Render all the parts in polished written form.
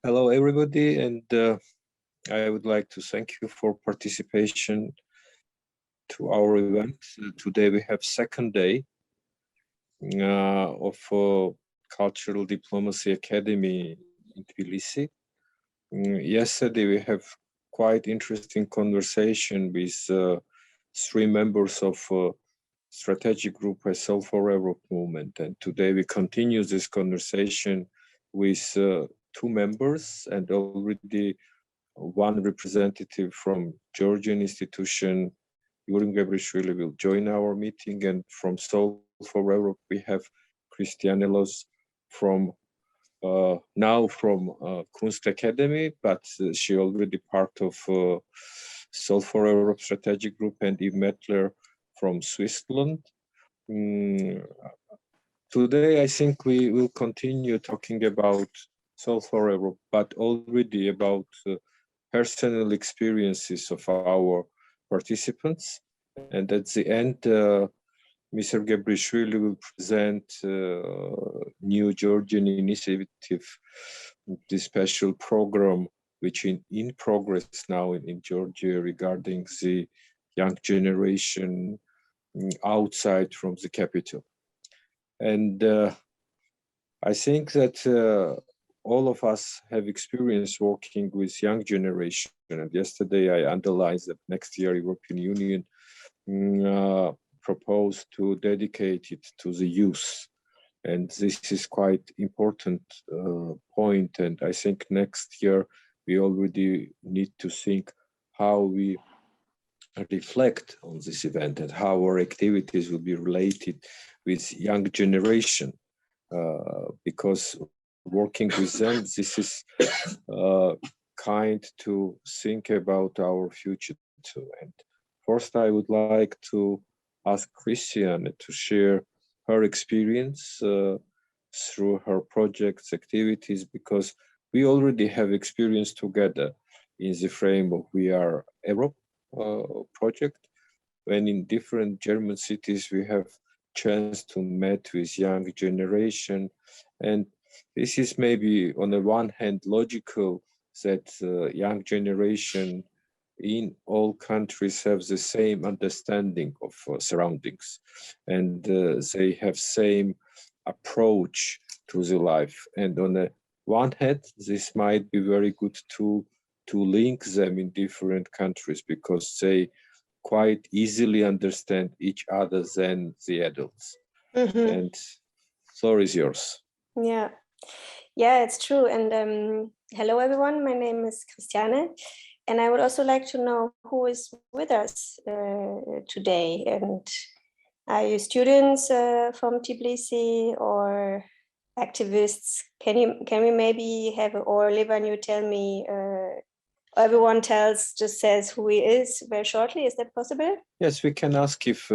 Hello, everybody, and I would like to thank you for participation to our event. Today we have second day of Cultural Diplomacy Academy in Tbilisi. Yesterday we have quite interesting conversation with three members of strategic group Solve for Europe movement, and today we continue this conversation with two members and already one representative from Georgian institution, Yurim Gebrishvili, will join our meeting, and from Solve for Europe we have Christianelos from now from Kunst Academy, but she already part of Solve for Europe strategic group, and Eve Mettler from Switzerland. Today I think we will continue talking about Solve for Europe, but already about personal experiences of our participants. And at the end, Mr. Gebrishvili will present new Georgian initiative, the special program which in progress now in Georgia regarding the young generation outside from the capital. And I think that all of us have experience working with young generation. And yesterday I underlined that next year European Union proposed to dedicate it to the youth. And this is quite important point. And I think next year we already need to think how we reflect on this event and how our activities will be related with young generation, because working with them, this is kind to think about our future too. And first, I would like to ask Christiane to share her experience through her projects, activities, because we already have experience together in the frame of We Are Europe project, when in different German cities we have chance to meet with young generation. And this is maybe on the one hand logical that young generation in all countries have the same understanding of surroundings, and they have same approach to the life. And on the one hand, this might be very good to link them in different countries, because they quite easily understand each other than the adults. And floor is yours. Yeah, it's true. And hello, everyone. My name is Christiane, and I would also like to know who is with us today. And are you students from Tbilisi or activists? Can we maybe have, or Levan, you tell me, everyone just says who he is very shortly. Is that possible? Yes, we can ask if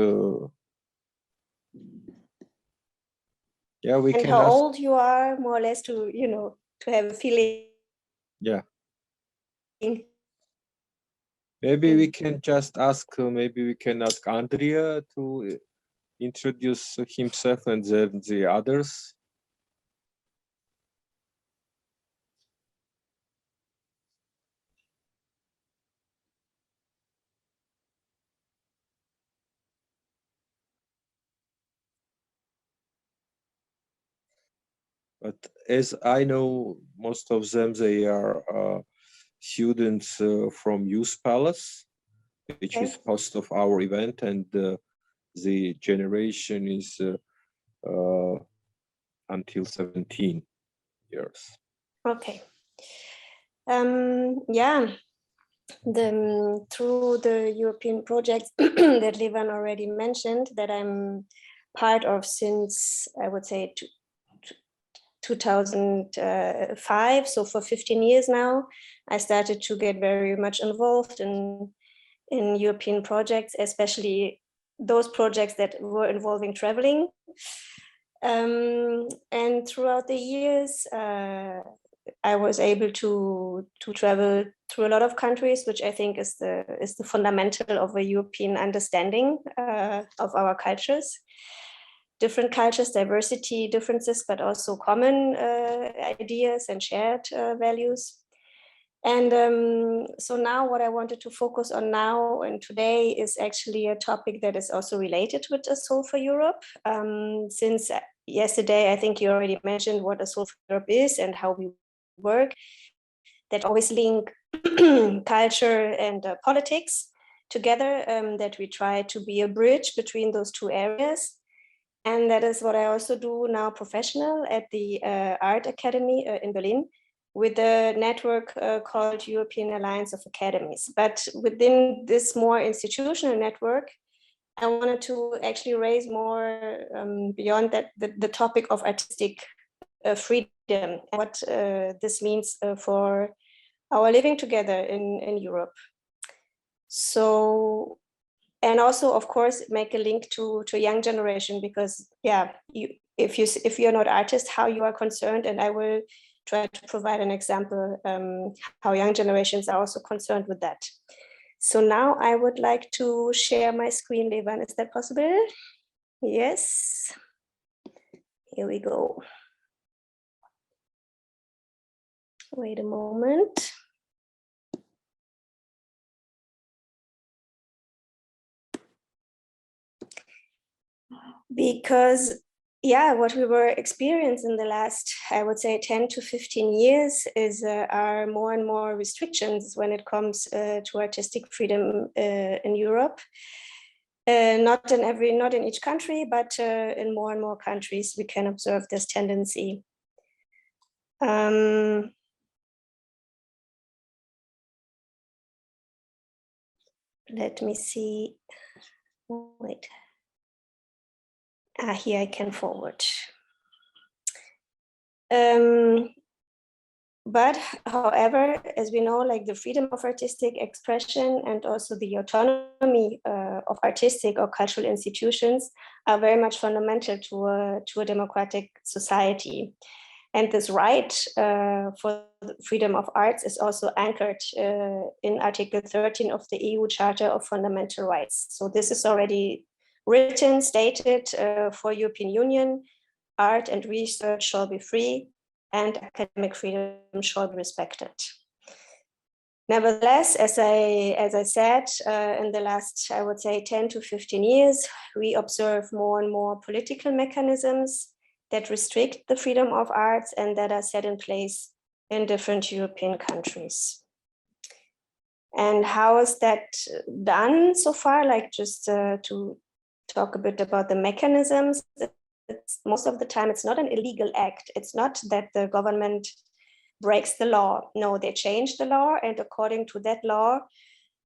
yeah, we and can how ask. old you are, more or less, to to have a feeling. Yeah. Maybe we can just ask. Maybe we can ask Andrea to introduce himself, and then the others. But as I know, most of them, they are students from Youth Palace, which is host of our event, and the generation is until 17 years. Okay. Yeah. Through the European projects that Levan already mentioned, that I'm part of since, I would say, 2005, so for 15 years now, I started to get very much involved in European projects, especially those projects that were involving traveling. And throughout the years, I was able to travel through a lot of countries, which I think is the fundamental of a European understanding of our cultures. different cultures, diversity, differences, but also common ideas and shared values. And so now what I wanted to focus on now and today is actually a topic that is also related with A Soul for Europe. Since yesterday, I think you already mentioned what A Soul for Europe is and how we work, that always link culture and politics together, that we try to be a bridge between those two areas. And that is what I also do now professional at the Art Academy in Berlin with a network called European Alliance of Academies. But within this more institutional network, I wanted to actually raise more beyond that, the topic of artistic freedom, and what this means for our living together in Europe. So, and also, of course, make a link to young generation, because if you're not artist, how you are concerned, and I will try to provide an example how young generations are also concerned with that. So now I would like to share my screen, Levan. Is that possible? Yes. Here we go. Wait a moment. Because what we were experiencing in the last, I would say, 10 to 15 years is are more and more restrictions when it comes to artistic freedom in Europe. Not in each country, but in more and more countries, we can observe this tendency. Let me see. Wait. Here I can forward. But however, as we know, like the freedom of artistic expression and also the autonomy of artistic or cultural institutions are very much fundamental to a democratic society. And this right for the freedom of arts is also anchored in Article 13 of the EU Charter of Fundamental Rights. So this is already written, stated for European Union, art and research shall be free and academic freedom shall be respected. Nevertheless, as I said, in the last, I would say, 10 to 15 years, we observe more and more political mechanisms that restrict the freedom of arts and that are set in place in different European countries. And how is that done so far? Like just to talk a bit about the mechanisms. Most of the time, it's not an illegal act. It's not that the government breaks the law. No, they change the law, and according to that law,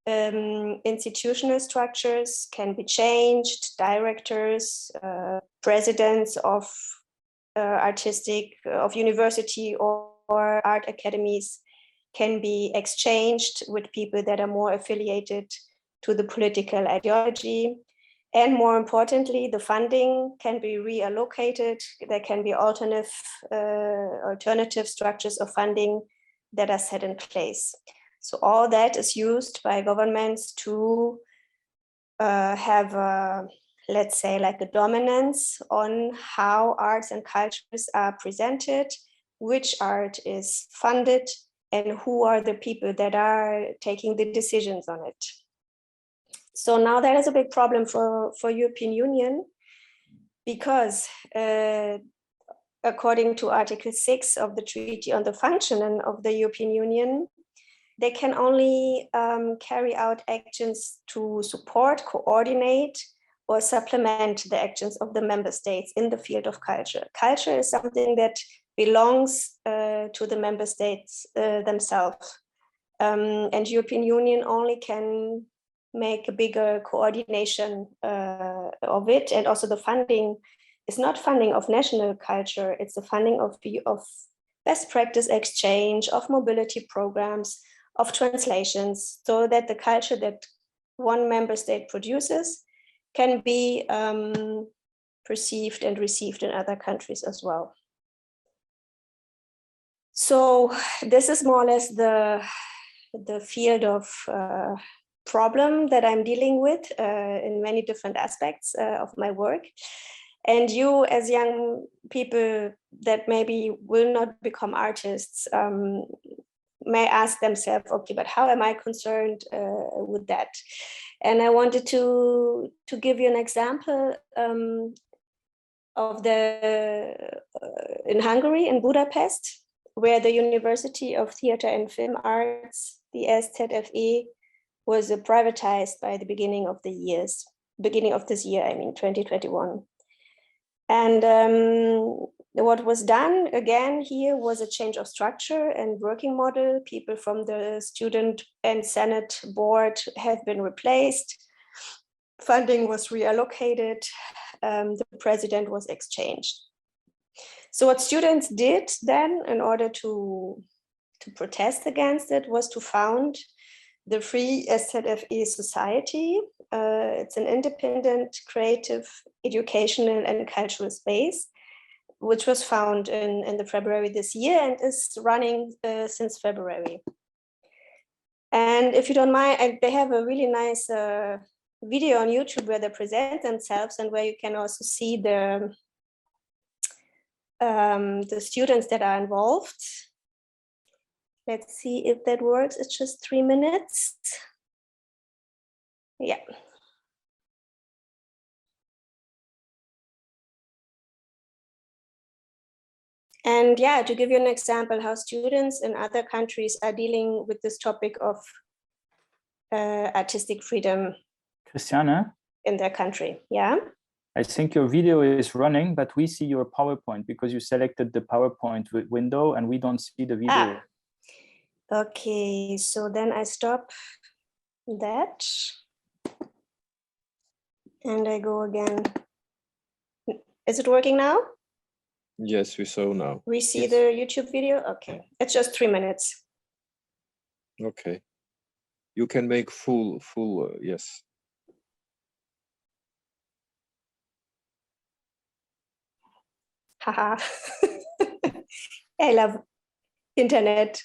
institutional structures can be changed. Directors, presidents of university or art academies can be exchanged with people that are more affiliated to the political ideology. And more importantly, the funding can be reallocated. There can be alternative structures of funding that are set in place. So all that is used by governments to have, let's say, like a dominance on how arts and cultures are presented, which art is funded, and who are the people that are taking the decisions on it. So now that is a big problem for European Union, because according to Article 6 of the Treaty on the Functioning of the European Union, they can only carry out actions to support, coordinate, or supplement the actions of the member states in the field of culture. Culture is something that belongs to the member states themselves. And European Union only can make a bigger coordination of it. And also the funding is not funding of national culture, it's the funding of best practice exchange, of mobility programs, of translations, so that the culture that one member state produces can be perceived and received in other countries as well. So this is more or less the field of problem that I'm dealing with in many different aspects of my work. And you, as young people that maybe will not become artists, may ask themselves, okay, but how am I concerned with that? And I wanted to give you an example of in Hungary, in Budapest, where the University of Theatre and Film Arts, the SZFE, was privatized by the beginning of this year, I mean 2021. And what was done again here was a change of structure and working model. People from the student and Senate board have been replaced. Funding was reallocated. The president was exchanged. So what students did then in order to protest against it was to found the Free SZFE Society. It's an independent, creative, educational and cultural space, which was found in the February this year and is running since February. And if you don't mind, they have a really nice video on YouTube where they present themselves and where you can also see the students that are involved. Let's see if that works. It's just 3 minutes. Yeah. And yeah, to give you an example how students in other countries are dealing with this topic of artistic freedom. Christiane? In their country, yeah? I think your video is running, but we see your PowerPoint because you selected the PowerPoint window and we don't see the video. Okay, so then I stop that. And I go again. Is it working now? Yes, we saw now. We see the YouTube video? Okay, it's just 3 minutes. Okay. You can make full, yes. Haha. I love internet.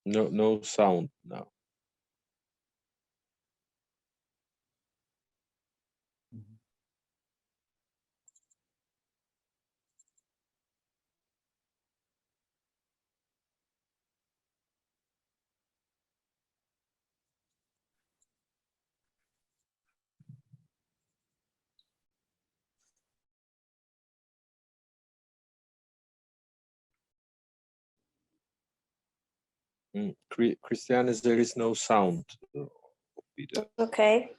No sound now. Christiane, there is no sound. Okay.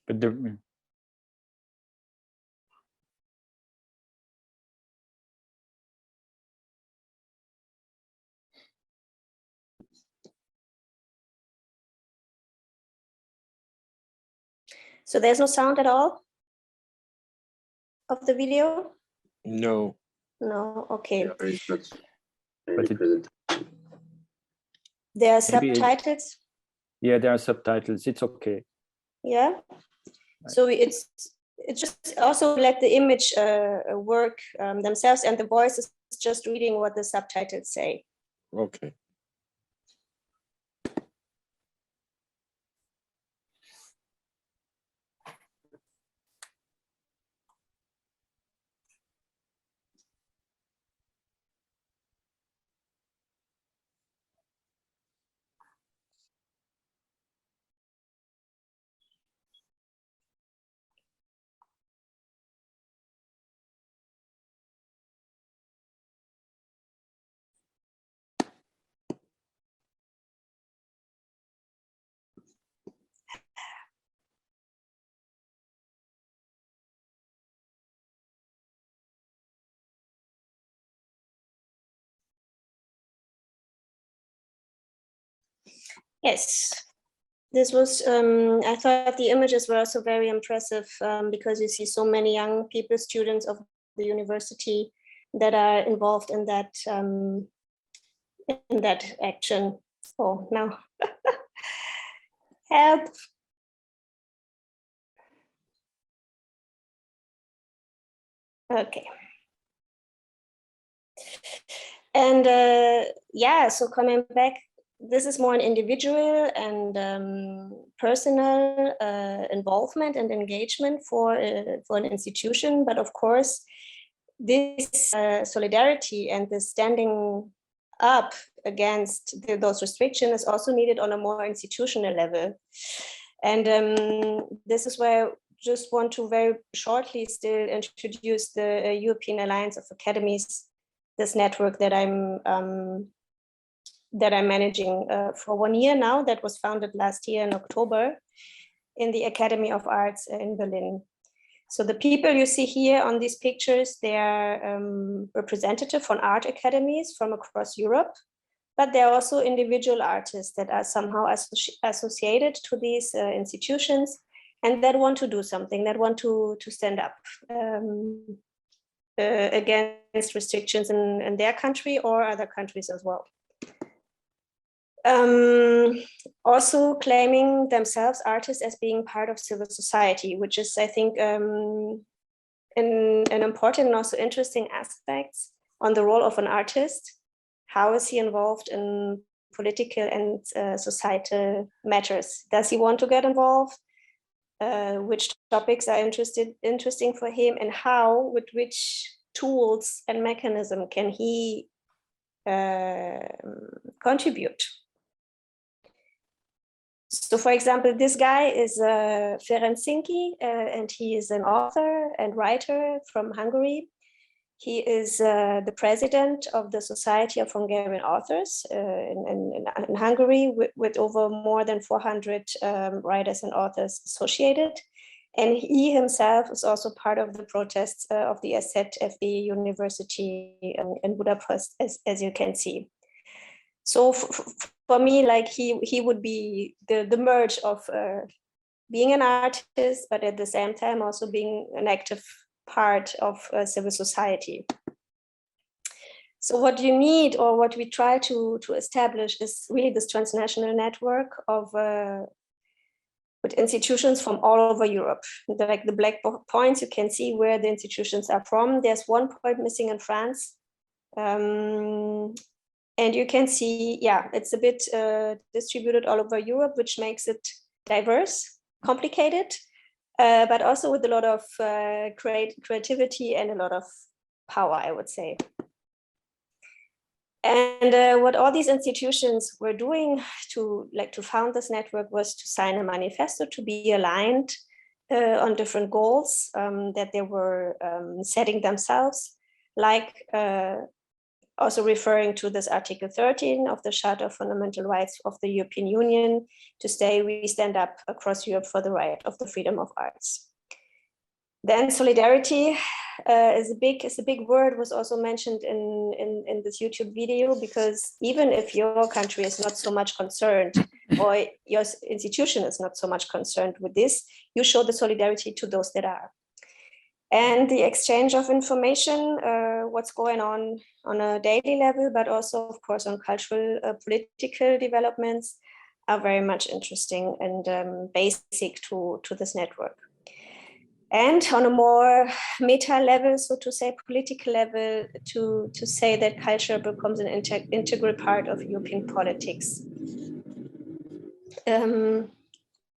But So there's no sound at all of the video? No. No, okay. There are subtitles? Yeah, there are subtitles. It's okay. Yeah. So it just also let the image work themselves, and the voice is just reading what the subtitles say. Okay. Yes, this was, I thought the images were also very impressive because you see so many young people, students of the university that are involved in that action. Oh, no. Help. Okay. And yeah, so coming back, this is more an individual and personal involvement and engagement for an institution. But of course, this solidarity and the standing up against those restrictions is also needed on a more institutional level. And this is where I just want to very shortly still introduce the European Alliance of Academies, this network that I'm managing for 1 year now, that was founded last year in October in the Academy of Arts in Berlin. So the people you see here on these pictures, they are representative from art academies from across Europe, but there are also individual artists that are somehow associated to these institutions and that want to do something, that want to stand up against restrictions in their country or other countries as well. Also claiming themselves artists as being part of civil society, which is, I think, an important and also interesting aspect on the role of an artist. How is he involved in political and societal matters? Does he want to get involved? Which topics are interesting for him, and how, with which tools and mechanism can he contribute? So, for example, this guy is Ferenc Sinki, and he is an author and writer from Hungary. He is the president of the Society of Hungarian Authors in Hungary, with over more than 400 writers and authors associated. And he himself is also part of the protests of the SZFE University in Budapest, as you can see. So for me, like he would be the merge of being an artist, but at the same time also being an active part of civil society. So what you need, or what we try to establish, is really this transnational network of with institutions from all over Europe. Like the black points, you can see where the institutions are from. There's one point missing in France. And you can see, yeah, it's a bit distributed all over Europe, which makes it diverse, complicated, but also with a lot of creativity and a lot of power, I would say. And what all these institutions were doing to found this network was to sign a manifesto, to be aligned on different goals that they were setting themselves, like also referring to this Article 13 of the Charter of Fundamental Rights of the European Union, to say we stand up across Europe for the right of the freedom of arts. Then solidarity is a big word, was also mentioned in this YouTube video, because even if your country is not so much concerned, or your institution is not so much concerned with this, you show the solidarity to those that are. And the exchange of information, what's going on a daily level, but also, of course, on cultural, political developments, are very much interesting and basic to this network. And on a more meta level, so to say, political level, to say that culture becomes an integral part of European politics,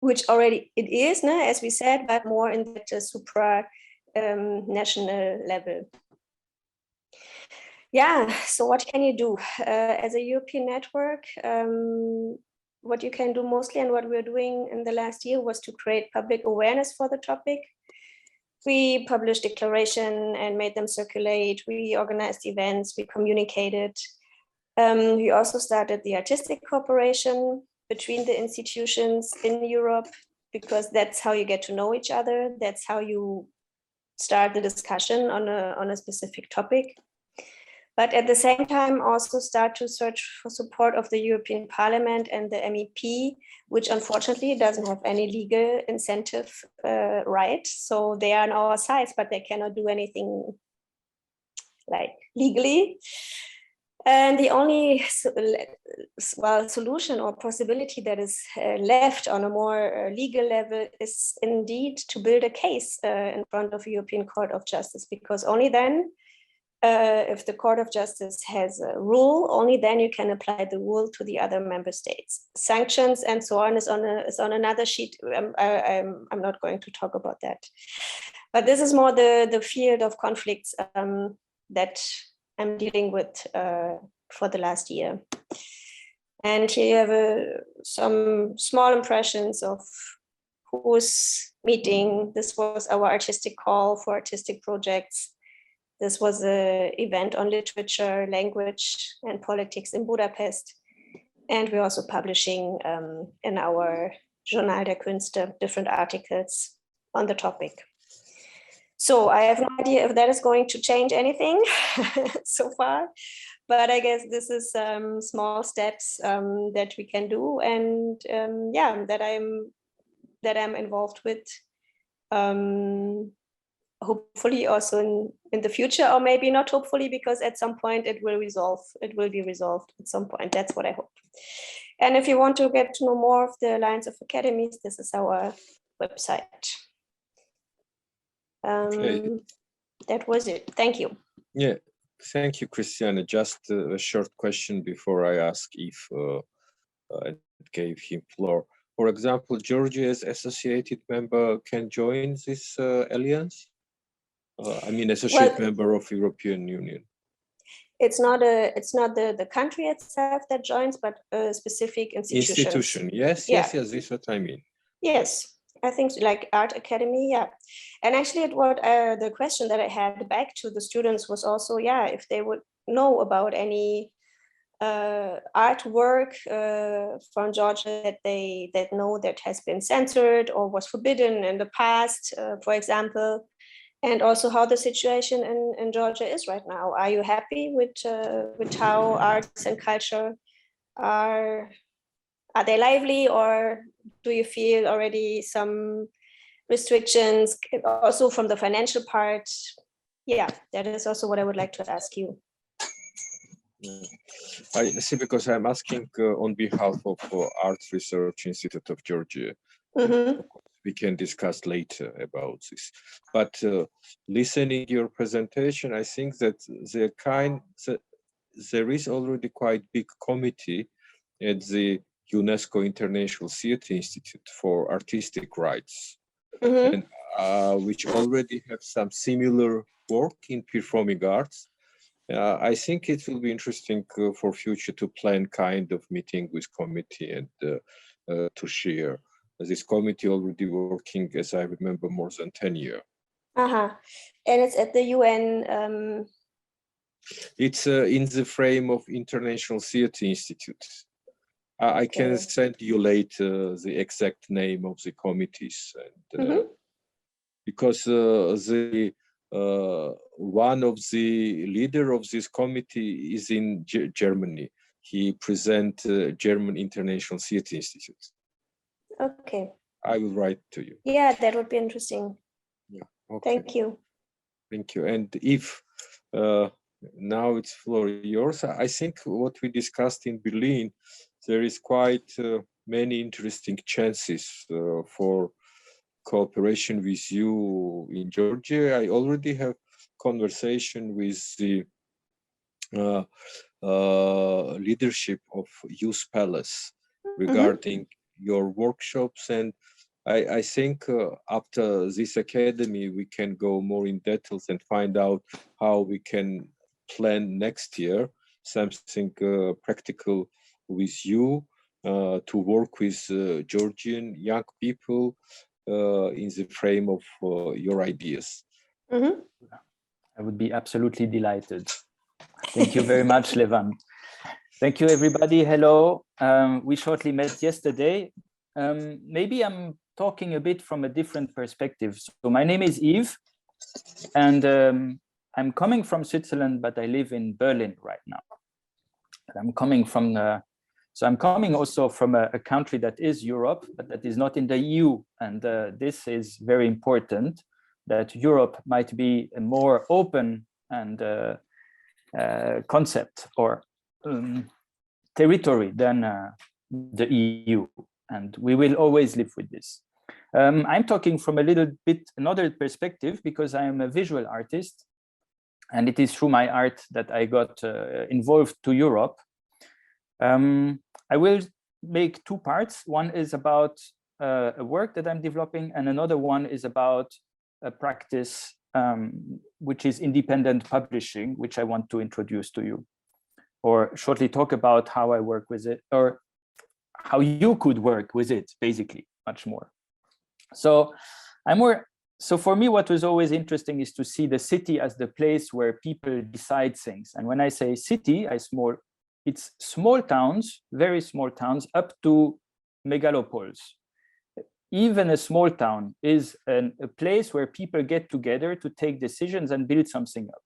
which already it is, as we said, but more in that supra national level. Yeah, so what can you do as a European network? What you can do mostly, and what we're doing in the last year, was to create public awareness for the topic. We published declaration and made them circulate. We organized events, we communicated. We also started the artistic cooperation between the institutions in Europe, because that's how you get to know each other. That's how you start the discussion on a specific topic. But at the same time, also start to search for support of the European Parliament and the MEP, which unfortunately doesn't have any legal incentive right. So they are on our side, but they cannot do anything like legally. And the only solution or possibility that is left on a more legal level is indeed to build a case in front of the European Court of Justice, because only then, if the Court of Justice has a rule, only then you can apply the rule to the other member states. Sanctions and so on is on another sheet. I'm not going to talk about that. But this is more the field of conflicts that I'm dealing with for the last year. And here you have some small impressions of who's meeting. This was our artistic call for artistic projects. This was an event on literature, language, and politics in Budapest. And we're also publishing in our Journal der Künste different articles on the topic. So I have no idea if that is going to change anything so far, but I guess this is small steps that we can do, and that I'm involved with. Hopefully also in the future, or maybe not hopefully, because at some point it will be resolved at some point. That's what I hope. And if you want to get to know more of the Alliance of Academies, this is our website. Okay. That was it. Thank you. Yeah, thank you, Christiane. Just a short question before I ask if I gave him floor. For example, Georgia as associated member can join this alliance? I mean, associate member of European Union. It's not the country itself that joins, but a specific institution. Yes, yeah. Yes, this is what I mean. Yes. I think like Art Academy, yeah. And actually what the question that I had back to the students was also, if they would know about any artwork from Georgia that know that has been censored or was forbidden in the past, for example, and also how the situation in Georgia is right now. Are you happy with how arts and culture are they lively, or do you feel already some restrictions also from the financial part? Yeah, that is also what I would like to ask you. I see, because I'm asking on behalf of Arts Research Institute of Georgia. Mm-hmm. We can discuss later about this. But listening your presentation, I think that there is already quite big committee at the UNESCO International Theatre Institute for Artistic Rights, mm-hmm. and which already have some similar work in performing arts. I think it will be interesting for future to plan kind of meeting with committee and to share. This committee already working, as I remember, more than 10 years. And it's at the UN. It's in the frame of International Theatre Institute. I can send you later the exact name of the committees, and because the one of the leader of this committee is in Germany. He present German International Theatre Institute. Okay. I will write to you. Yeah, that would be interesting. Yeah. Okay. Thank you. Thank you. And if now it's floor yours, I think what we discussed in Berlin, there is quite many interesting chances for cooperation with you in Georgia. I already have conversation with the leadership of Youth Palace regarding your workshops, and I think after this academy we can go more in details and find out how we can plan next year something practical with you to work with Georgian young people in the frame of your ideas. I would be absolutely delighted. Thank you very much, Levan. Thank you, everybody. Hello. We shortly met yesterday. Maybe I'm talking a bit from a different perspective. So my name is Yves, and I'm coming from Switzerland, but I live in Berlin right now. I'm coming from I'm coming also from a country that is Europe, but that is not in the EU. And this is very important, that Europe might be a more open and concept, or territory than the EU, and we will always live with this. I'm talking from a little bit another perspective because I am a visual artist, and it is through my art that I got involved to Europe. I will make two parts. One is about a work that I'm developing, and another one is about a practice which is independent publishing, which I want to introduce to you, or shortly talk about how I work with it, or how you could work with it, basically, much more. So so for me, what was always interesting is to see the city as the place where people decide things. And when I say city, it's small towns, very small towns, up to megalopoles. Even a small town is a place where people get together to take decisions and build something up.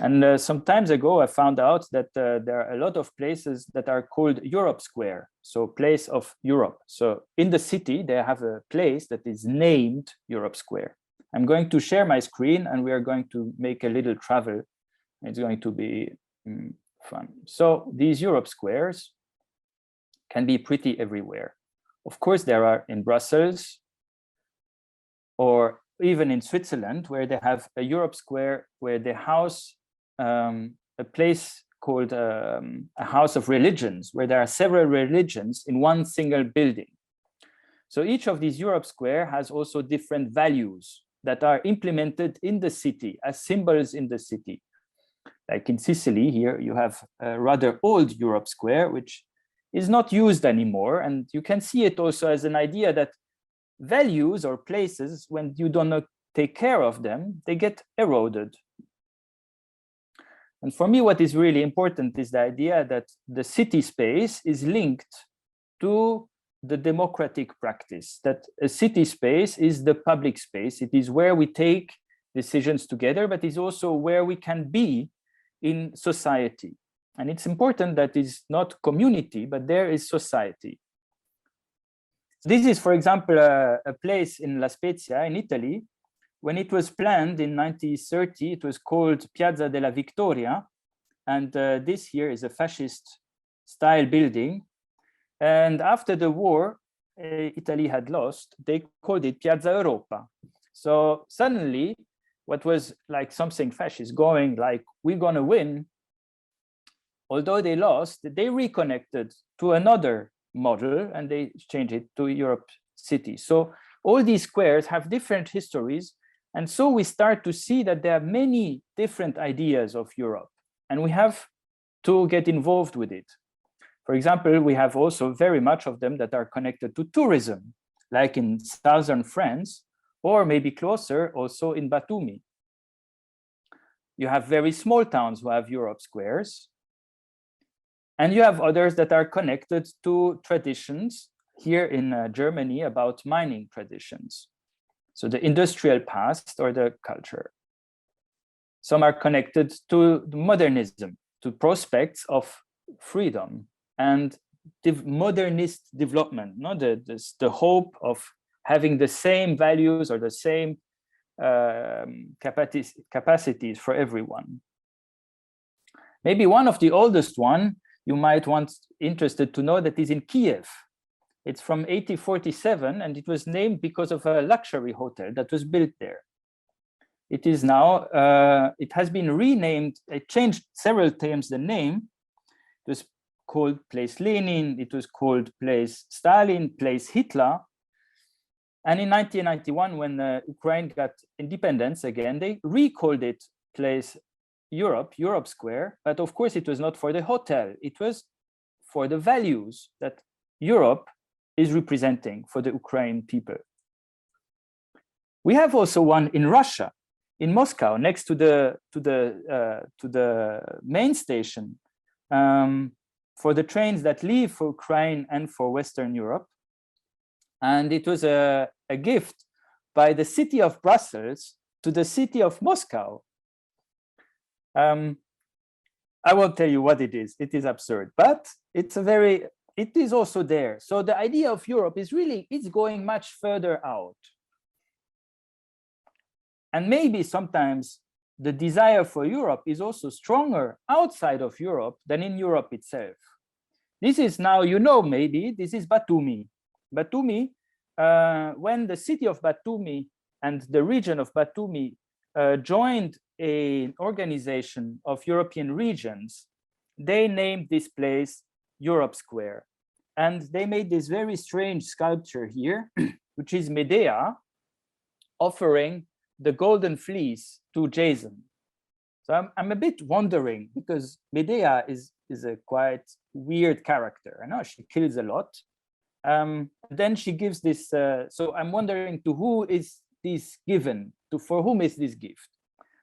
And some time ago, I found out that there are a lot of places that are called Europe Square, so place of Europe. So in the city, they have a place that is named Europe Square. I'm going to share my screen, and we are going to make a little travel. It's going to be fun. So these Europe Squares can be pretty everywhere. Of course, there are in Brussels, or even in Switzerland, where they have a Europe Square where they house a place called a house of religions, where there are several religions in one single building. So each of these Europe Square has also different values that are implemented in the city as symbols in the city. Like in Sicily, here you have a rather old Europe Square, which is not used anymore. And you can see it also as an idea that values or places, when you do not take care of them, they get eroded. And for me, what is really important is the idea that the city space is linked to the democratic practice, that a city space is the public space. It is where we take decisions together, but it's also where we can be in society. And it's important that it's not community, but there is society. This is, for example, a place in La Spezia in Italy. When it was planned in 1930, it was called Piazza della Vittoria. And this here is a fascist style building. And after the war, Italy had lost, they called it Piazza Europa. So suddenly, what was like something fascist going like, we're gonna win, although they lost, they reconnected to another model and they changed it to Europe City. So all these squares have different histories. And so we start to see that there are many different ideas of Europe, and we have to get involved with it. For example, we have also very much of them that are connected to tourism, like in southern France, or maybe closer also in Batumi. You have very small towns who have Europe Squares, and you have others that are connected to traditions here in Germany about mining traditions. So the industrial past or the culture. Some are connected to modernism, to prospects of freedom and modernist development, not the hope of having the same values or the same capacities for everyone. Maybe one of the oldest one you might want interested to know that is in Kiev. It's from 1847, and it was named because of a luxury hotel that was built there. It is now, it has been renamed, it changed several times the name. It was called Place Lenin, it was called Place Stalin, Place Hitler. And in 1991, when Ukraine got independence again, they recalled it Place Europe, Europe Square. But of course, it was not for the hotel. It was for the values that Europe is representing for the Ukrainian people. We have also one in Russia, in Moscow, next to the main station for the trains that leave for Ukraine and for Western Europe. And it was a gift by the city of Brussels to the city of Moscow. I won't tell you what it is. It is absurd, but it is also there. So the idea of Europe is really, it's going much further out. And maybe sometimes the desire for Europe is also stronger outside of Europe than in Europe itself. This is now, you know, maybe this is Batumi. Batumi, when the city of Batumi and the region of Batumi joined an organization of European regions, they named this place Europe Square. And they made this very strange sculpture here, which is Medea offering the golden fleece to Jason. So I'm a bit wondering, because Medea is a quite weird character. I know she kills a lot. Then she gives this, so I'm wondering to who is this given, for whom is this gift?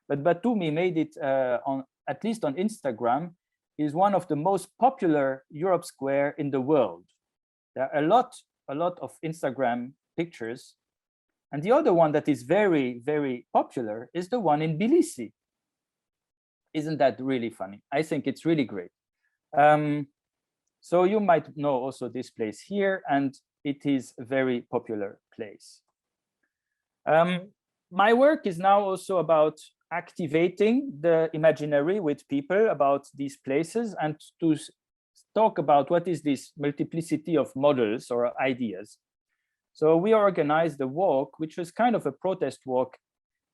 But Batumi made it, at least on Instagram, is one of the most popular Europe Square in the world. There are a lot of Instagram pictures. And the other one that is very, very popular is the one in Tbilisi. Isn't that really funny? I think it's really great. So you might know also this place here, and it is a very popular place. My work is now also about activating the imaginary with people about these places and to talk about what is this multiplicity of models or ideas. So we organized a walk, which was kind of a protest walk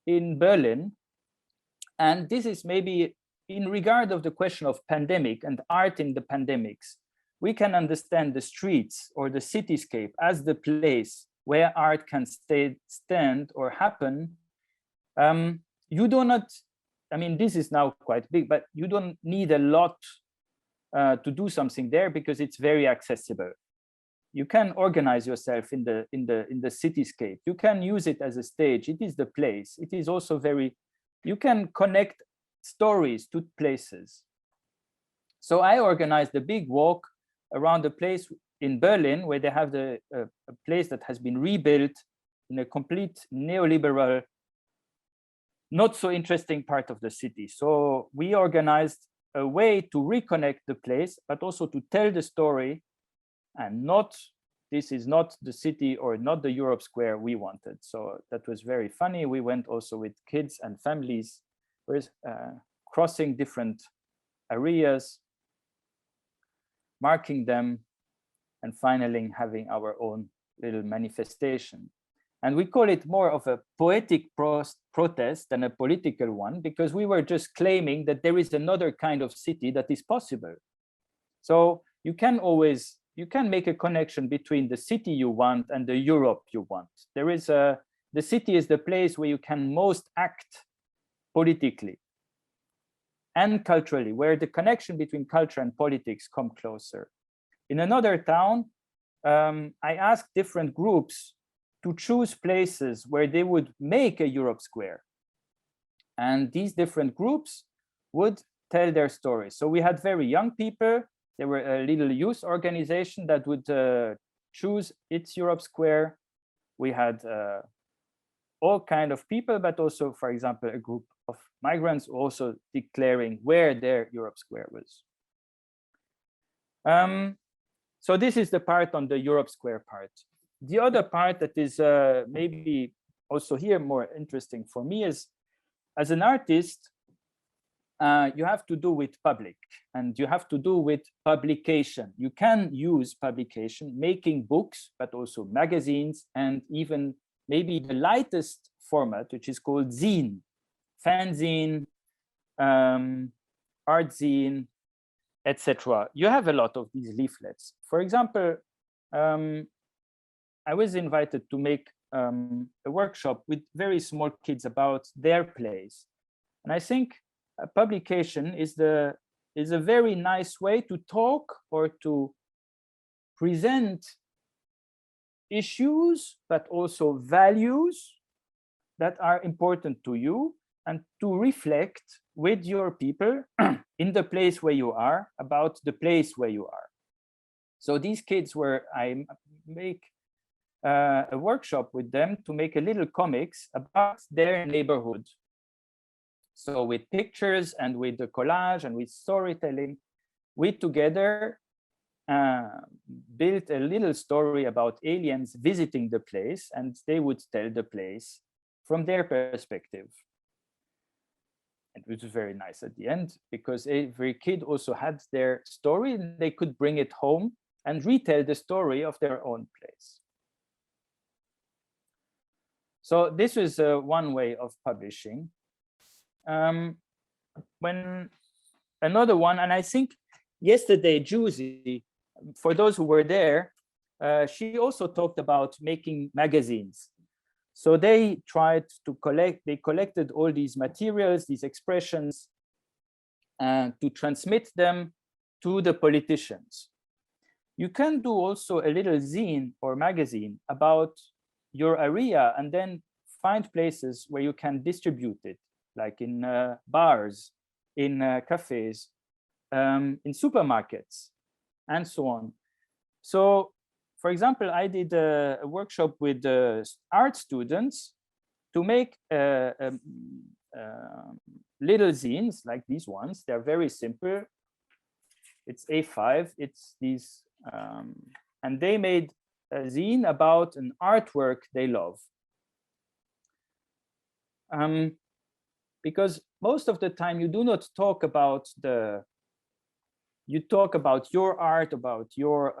in Berlin. And this is maybe in regard of the question of pandemic and art in the pandemics. We can understand the streets or the cityscape as the place where art can stand or happen. You do not, I mean, this is now quite big, but you don't need a lot to do something there because it's very accessible. You can organize yourself in the cityscape. You can use it as a stage. It is the place. It is also very, you can connect stories to places. So I organized a big walk around the place in Berlin where they have a place that has been rebuilt in a complete neoliberal, not so interesting part of the city. So we organized a way to reconnect the place, but also to tell the story. And not, this is not the city or not the Europe Square we wanted. So that was very funny. We went also with kids and families, crossing different areas, marking them, and finally having our own little manifestation. And we call it more of a poetic protest than a political one, because we were just claiming that there is another kind of city that is possible. So you can always, you can make a connection between the city you want and the Europe you want. There is the city is the place where you can most act politically and culturally, where the connection between culture and politics come closer. In another town, I asked different groups to choose places where they would make a Europe Square. And these different groups would tell their stories. So we had very young people. There were a little youth organization that would choose its Europe Square. We had all kind of people, but also, for example, a group of migrants also declaring where their Europe Square was. So this is the part on the Europe Square part. The other part that is maybe also here more interesting for me is, as an artist, you have to do with public and you have to do with publication. You can use publication, making books, but also magazines, and even maybe the lightest format, which is called zine, fanzine, art zine, etc. You have a lot of these leaflets. For example, I was invited to make a workshop with very small kids about their plays. And I think a publication is a very nice way to talk or to present issues, but also values that are important to you, and to reflect with your people in the place where you are, about the place where you are. So these kids were, I make a workshop with them to make a little comics about their neighborhood. So with pictures and with the collage and with storytelling, we together built a little story about aliens visiting the place, and they would tell the place from their perspective. And it was very nice at the end, because every kid also had their story and they could bring it home and retell the story of their own place. So this was one way of publishing. When another one, and I think yesterday, Juicy, for those who were there, she also talked about making magazines. So they tried to they collected all these materials, these expressions, to transmit them to the politicians. You can do also a little zine or magazine about your area and then find places where you can distribute it, like in bars, in cafes, in supermarkets, and so on. So, for example, I did a workshop with art students to make little zines like these ones. They're very simple. It's A5, it's these, and they made a zine about an artwork they love. Because most of the time you do not talk about you talk about your art, about your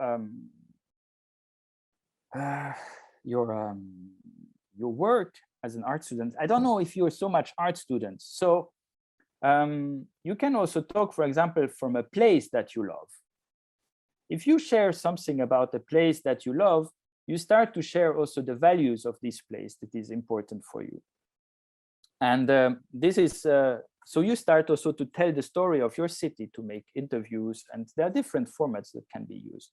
work as an art student. I don't know if you're so much art students. So you can also talk, for example, from a place that you love. If you share something about a place that you love, you start to share also the values of this place that is important for you. And this is, so you start also to tell the story of your city, to make interviews, and there are different formats that can be used.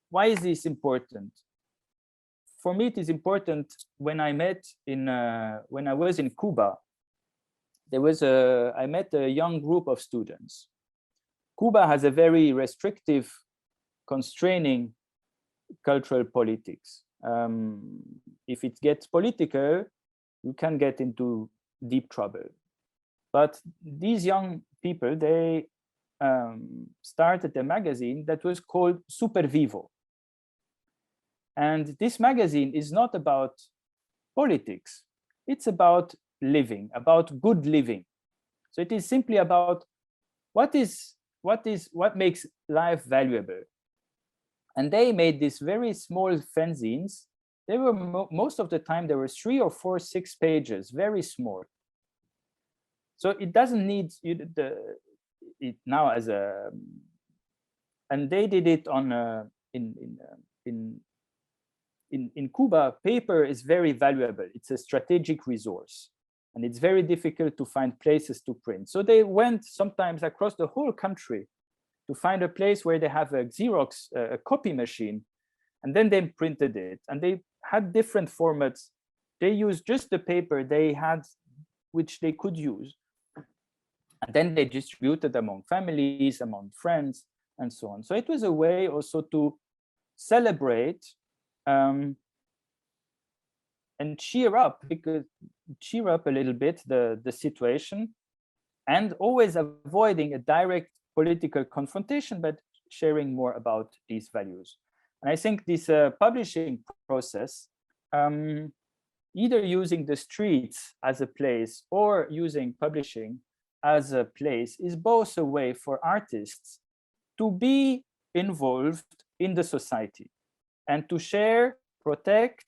Why is this important? For me, it is important when I met when I was in Cuba, I met a young group of students. Cuba has a very restrictive, constraining cultural politics. If it gets political, you can get into deep trouble. But these young people, they started a magazine that was called Super Vivo. And this magazine is not about politics. It's about living, about good living. So it is simply about what makes life valuable. And they made these very small fanzines. They were most of the time there were 3 or 4, 6 pages, very small. So it doesn't need it now as a. And they did it on in Cuba. Paper is very valuable. It's a strategic resource, and it's very difficult to find places to print. So they went sometimes across the whole country to find a place where they have a Xerox, a copy machine, and then they printed it. And they had different formats. They used just the paper they had, which they could use. And then they distributed among families, among friends, and so on. So it was a way also to celebrate and cheer up a little bit the situation, and always avoiding a direct political confrontation, but sharing more about these values. And I think this publishing process, either using the streets as a place or using publishing as a place, is both a way for artists to be involved in the society and to share, protect,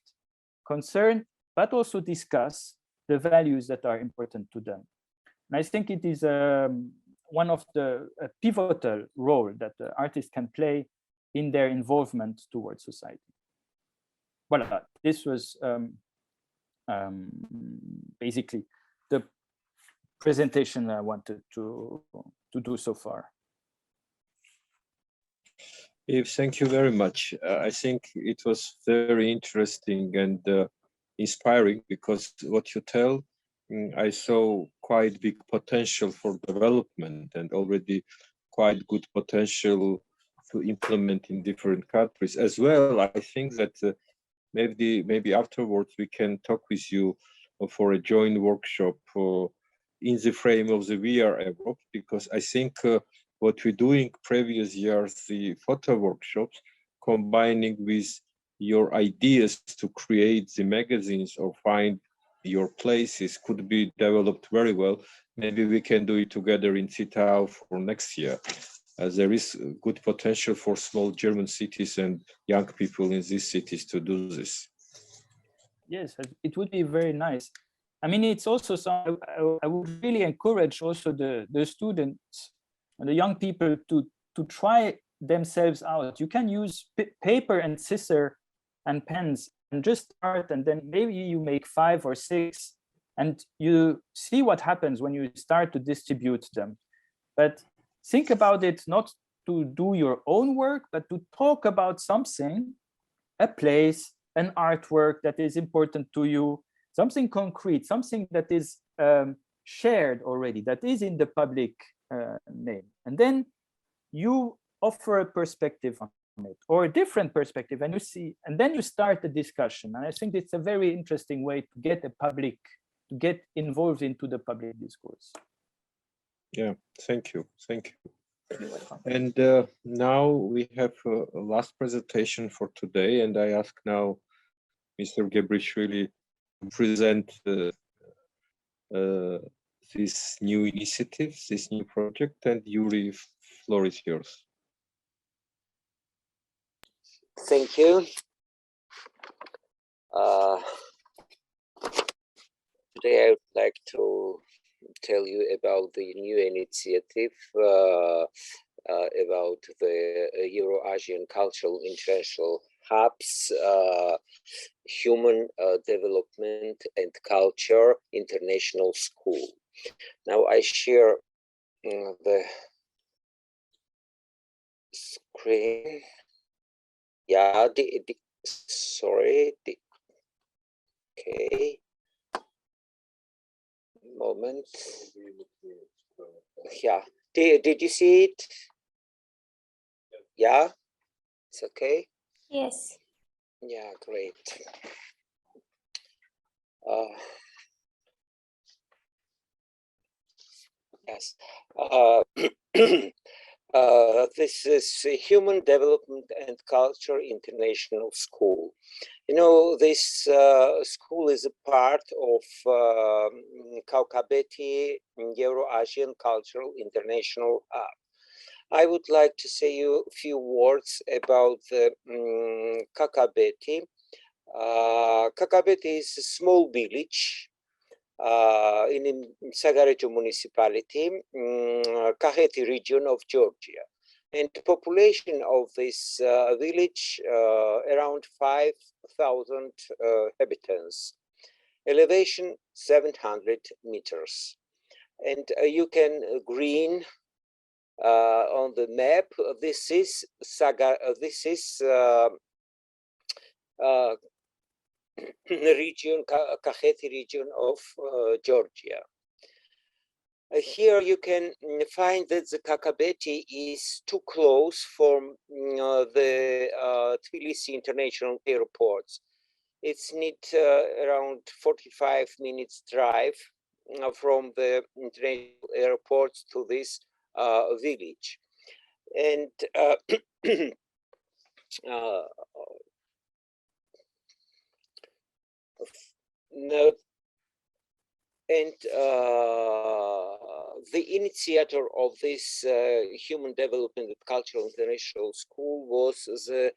concern, but also discuss the values that are important to them. And I think it is one of the pivotal role that the artists can play in their involvement towards society. Voilà, this was basically the presentation I wanted to do so far. Yves, thank you very much. I think it was very interesting and inspiring, because what you tell, I saw quite big potential for development and already quite good potential to implement in different countries as well. I think that maybe afterwards we can talk with you for a joint workshop in the frame of the VR Europe, because I think what we're doing previous years, the photo workshops, combining with your ideas to create the magazines or find your places could be developed very well. Maybe we can do it together in Zittau for next year, as there is good potential for small German cities and young people in these cities to do this. Yes, it would be very nice. I mean, it's also some, I would really encourage also the students and the young people to try themselves out. You can use paper and scissors and pens and just start, and then maybe you make 5 or 6 and you see what happens when you start to distribute them. But think about it not to do your own work, but to talk about something, a place, an artwork that is important to you, something concrete, something that is shared already, that is in the public name. And then you offer a perspective on it, or a different perspective, and you see, and then you start the discussion. And I think it's a very interesting way to get the public, to get involved into the public discourse. Yeah, thank you. Thank you. And now we have a last presentation for today, and I ask now Mr. Gebrishvili to present this new initiative, this new project, and Yuri, floor is yours. Thank you. Today I would like to tell you about the new initiative about the Euro-Asian Cultural International Hubs, Human Development and Culture International School. Now I share the screen. Yeah, sorry. Okay. Moment. Yeah. Did you see it? Yeah. It's okay. Yes. Yeah, great. Yes. This is Human Development and Culture International School. You know, this school is a part of Kaukabeti Euro-Asian Cultural International Hub. I would like to say you a few words about the Kakabeti. Kakabeti is a small village in Sagarejo municipality, Kakheti region of Georgia. And the population of this village, around 5,000 inhabitants. Elevation 700 meters. And you can green on the map. This is region, Kakheti region of Georgia. Here you can find that the Kakabeti is too close from the Tbilisi International Airport. It's need around 45 minutes drive from the international airport to this village. And the initiator of this Human Development and Cultural International School was the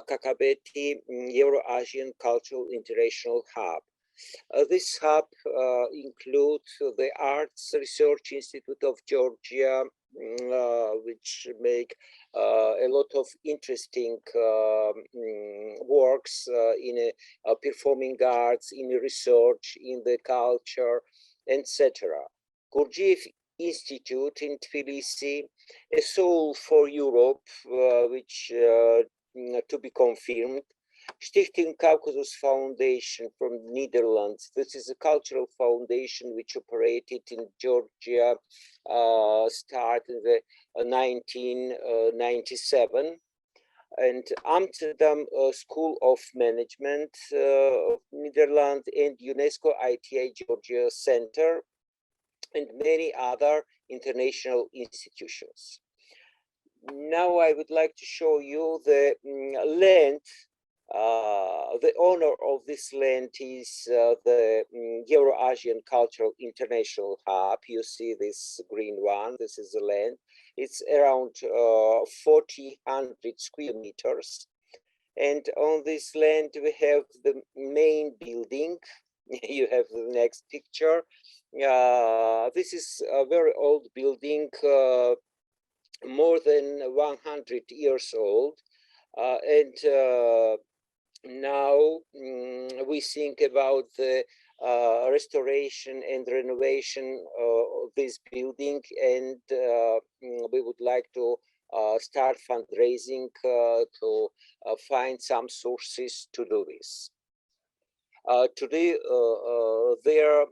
Kakabeti Euro-Asian Cultural International Hub. This hub includes the Arts Research Institute of Georgia, which make a lot of interesting works in performing arts, in research, in the culture, etc. Gurdjieff Institute in Tbilisi, a soul for Europe, which to be confirmed. Stichting Caucasus Foundation from the Netherlands. This is a cultural foundation which operated in Georgia, started in 1997. And Amsterdam School of Management of Netherlands and UNESCO ITA Georgia Center, and many other international institutions. Now I would like to show you the length The owner of this land is the Euro-Asian Cultural International Hub. You see this green one, this is the land. It's around 4,000 square meters. And on this land, we have the main building. You have the next picture. This is a very old building, more than 100 years old. Now we think about the restoration and renovation of this building, and we would like to start fundraising to find some sources to do this. Today, their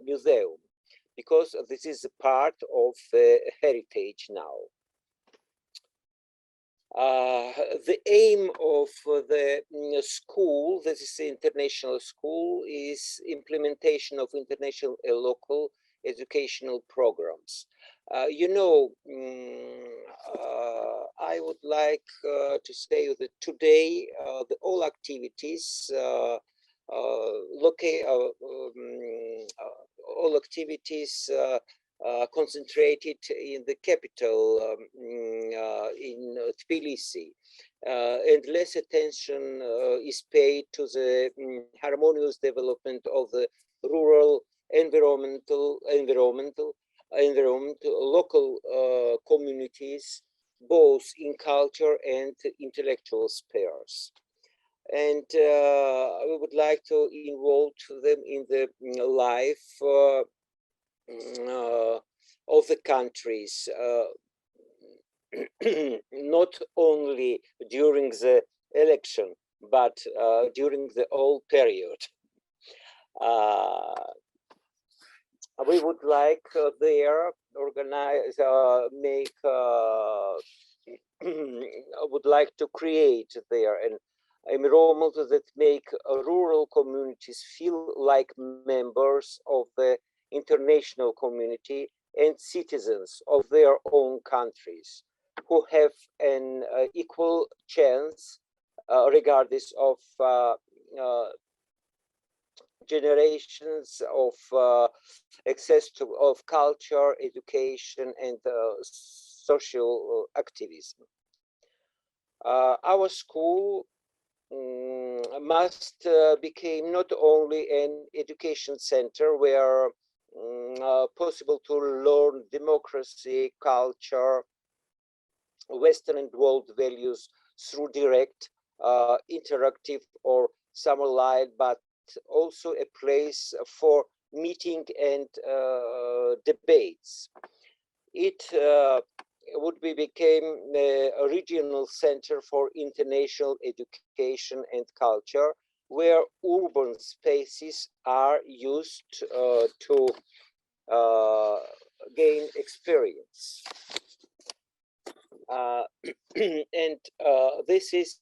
museum, because this is a part of heritage now. The aim of the school, this is the international school, is implementation of international and local educational programs. You know, I would like to say that today all activities, concentrated in the capital, in Tbilisi, and less attention is paid to the harmonious development of the rural local communities, both in culture and intellectual spheres. And we would like to involve them in the life of the countries, not only during the election, but during the whole period. We would like there organize, would like to create there an environment that make rural communities feel like members of the international community and citizens of their own countries, who have an equal chance, regardless of generations, of access to of culture, education, and social activism. Our school must become not only an education center where possible to learn democracy, culture, Western and world values through direct, interactive, or summer light, but also a place for meeting and debates. It would become a regional center for international education and culture, where urban spaces are used to gain experience. And this is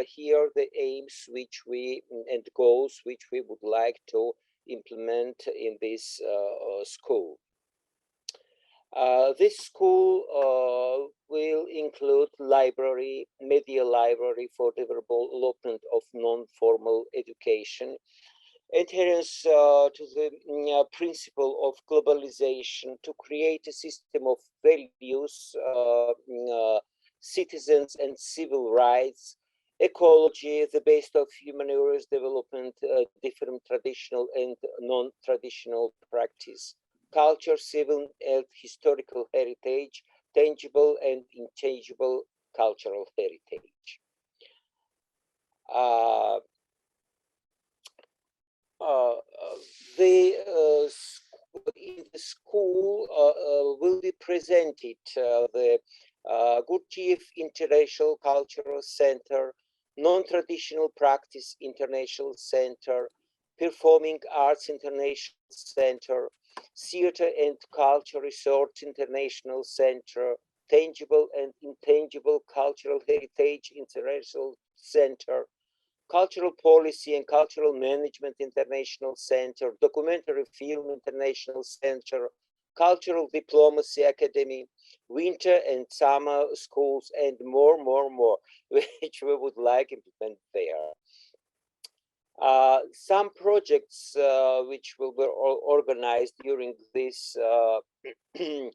here the aims which we and goals which we would like to implement in this school. This school will include library, media library for development of non-formal education, adherence to the principle of globalization, to create a system of values, citizens and civil rights, ecology, the base of human resource development, different traditional and non-traditional practice, culture, civil and historical heritage, tangible and intangible cultural heritage. In the school will be presented the Gurdjieff International Cultural Center, Non-Traditional Practice International Center, Performing Arts International Center, Theater and Culture Research International Center, Tangible and Intangible Cultural Heritage International Center, Cultural Policy and Cultural Management International Center, Documentary Film International Center, Cultural Diplomacy Academy, winter and summer schools, and more, which we would like to implement there. Some projects which will be organized during this 2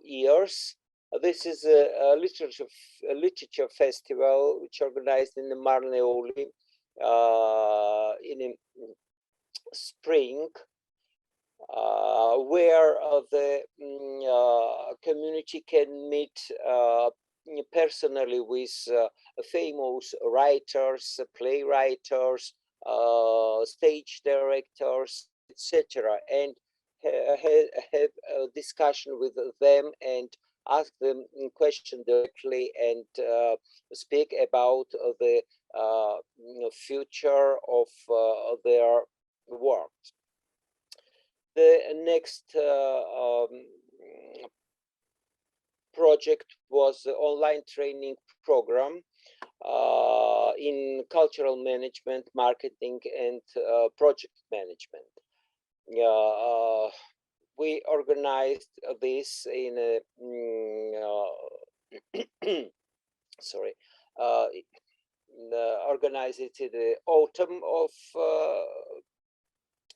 years. This is a literature festival which organized in the Marneoli in spring, where the community can meet personally with famous writers, playwriters, stage directors, etc., and have a discussion with them and ask them questions directly and speak about the future of their work. The next project was the online training program in cultural management, marketing, and project management. We organized this in a organized it in the autumn of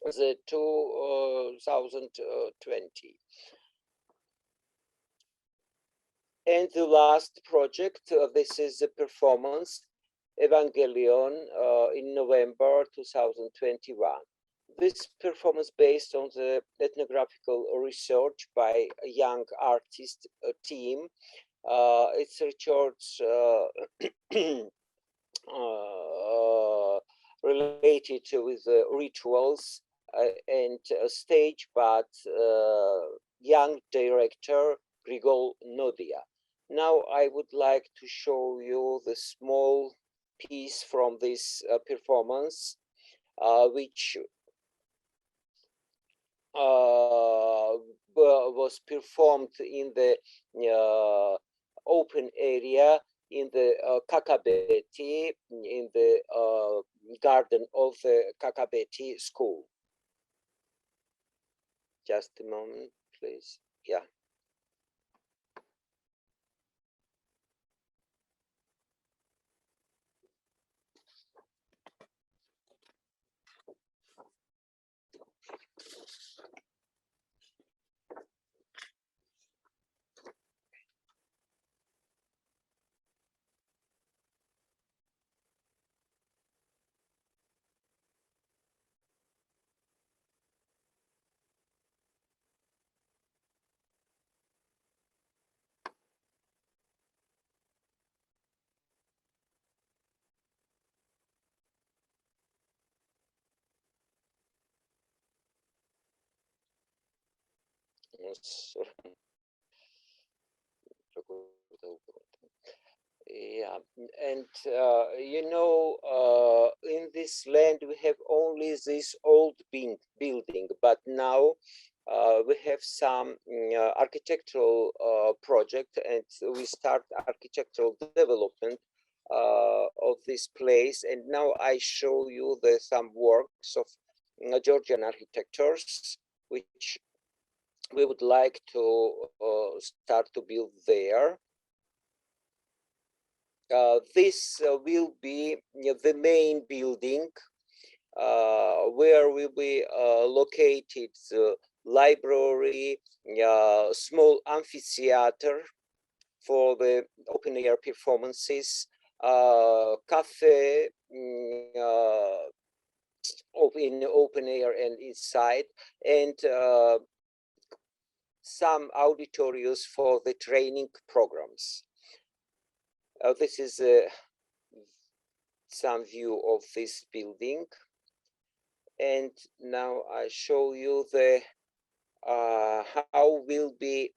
the 2020. And the last project, this is a performance, Evangelion, in November 2021. This performance based on the ethnographical research by a young artist team. It's research related with rituals and stage, but young director Grigol Nodia. Now I would like to show you the small piece from this performance, which was performed in the open area in the Kakabeti, in the garden of the Kakabeti school. Just a moment, please. Yeah. Yeah, and you know, in this land we have only this old building, but now we have some architectural project, and we start architectural development of this place. And now I show you some works of Georgian architects, which we would like to start to build there. This will be the main building where will be located the library, small amphitheater for the open air performances, cafe in open air and inside, and some auditoriums for the training programs. This is some view of this building, and now I show you the how will be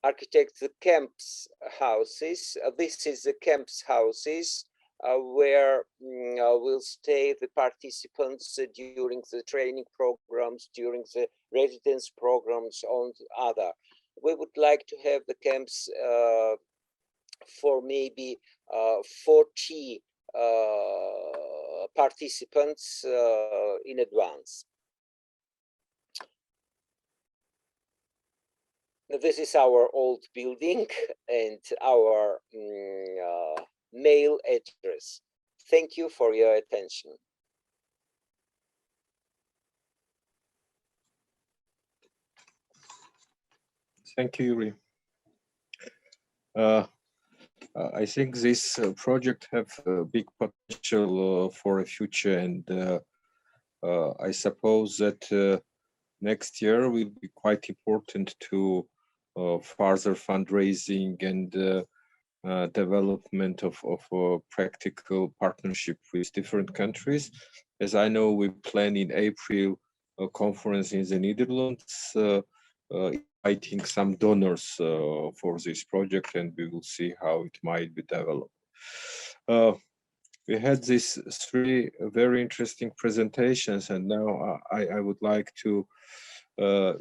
architect the camps houses. This is the camps houses where will stay the participants during the training programs, during the residence programs, on other. We would like to have the camps for maybe 40 participants in advance. This is our old building and our mail address. Thank you for your attention. Thank you, Yuri. I think this project have a big potential for a future, and I suppose that next year will be quite important to further fundraising and development of a practical partnership with different countries. As I know, we plan in April a conference in the Netherlands, inviting some donors for this project, and we will see how it might be developed. We had these 3 very interesting presentations, and now I would like to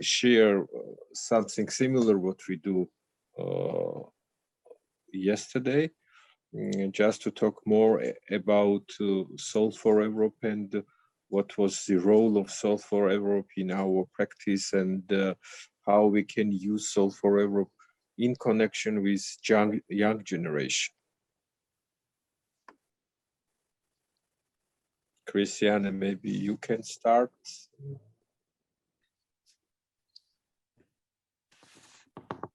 share something similar what we do yesterday, just to talk more about Solve for Europe and what was the role of Solve for Europe in our practice, and how we can use Solve for Europe in connection with young generation. Christiane, maybe you can start.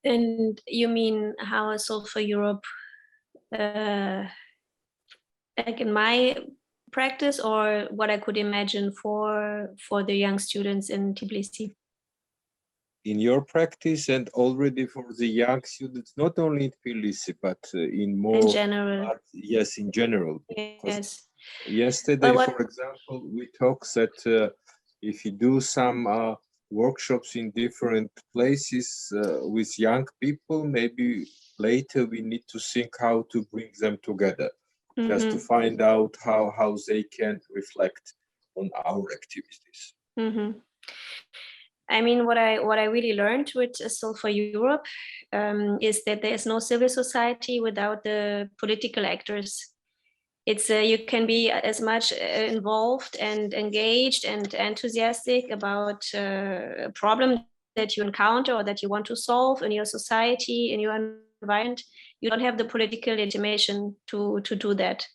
And you mean how a Solve for Europe, like in my practice, or what I could imagine for the young students in Tbilisi? In your practice, and already for the young students, not only in Tbilisi, but in more... In general. Yes, in general. Yes. Yesterday, for example, we talked that if you do some workshops in different places with young people, maybe later we need to think how to bring them together, just to find out how they can reflect on our activities. I mean, what I really learned with Solve for Europe is that there's no civil society without the political actors. It's you can be as much involved and engaged and enthusiastic about a problem that you encounter or that you want to solve in your society, in your environment. You don't have the political legitimation to do that.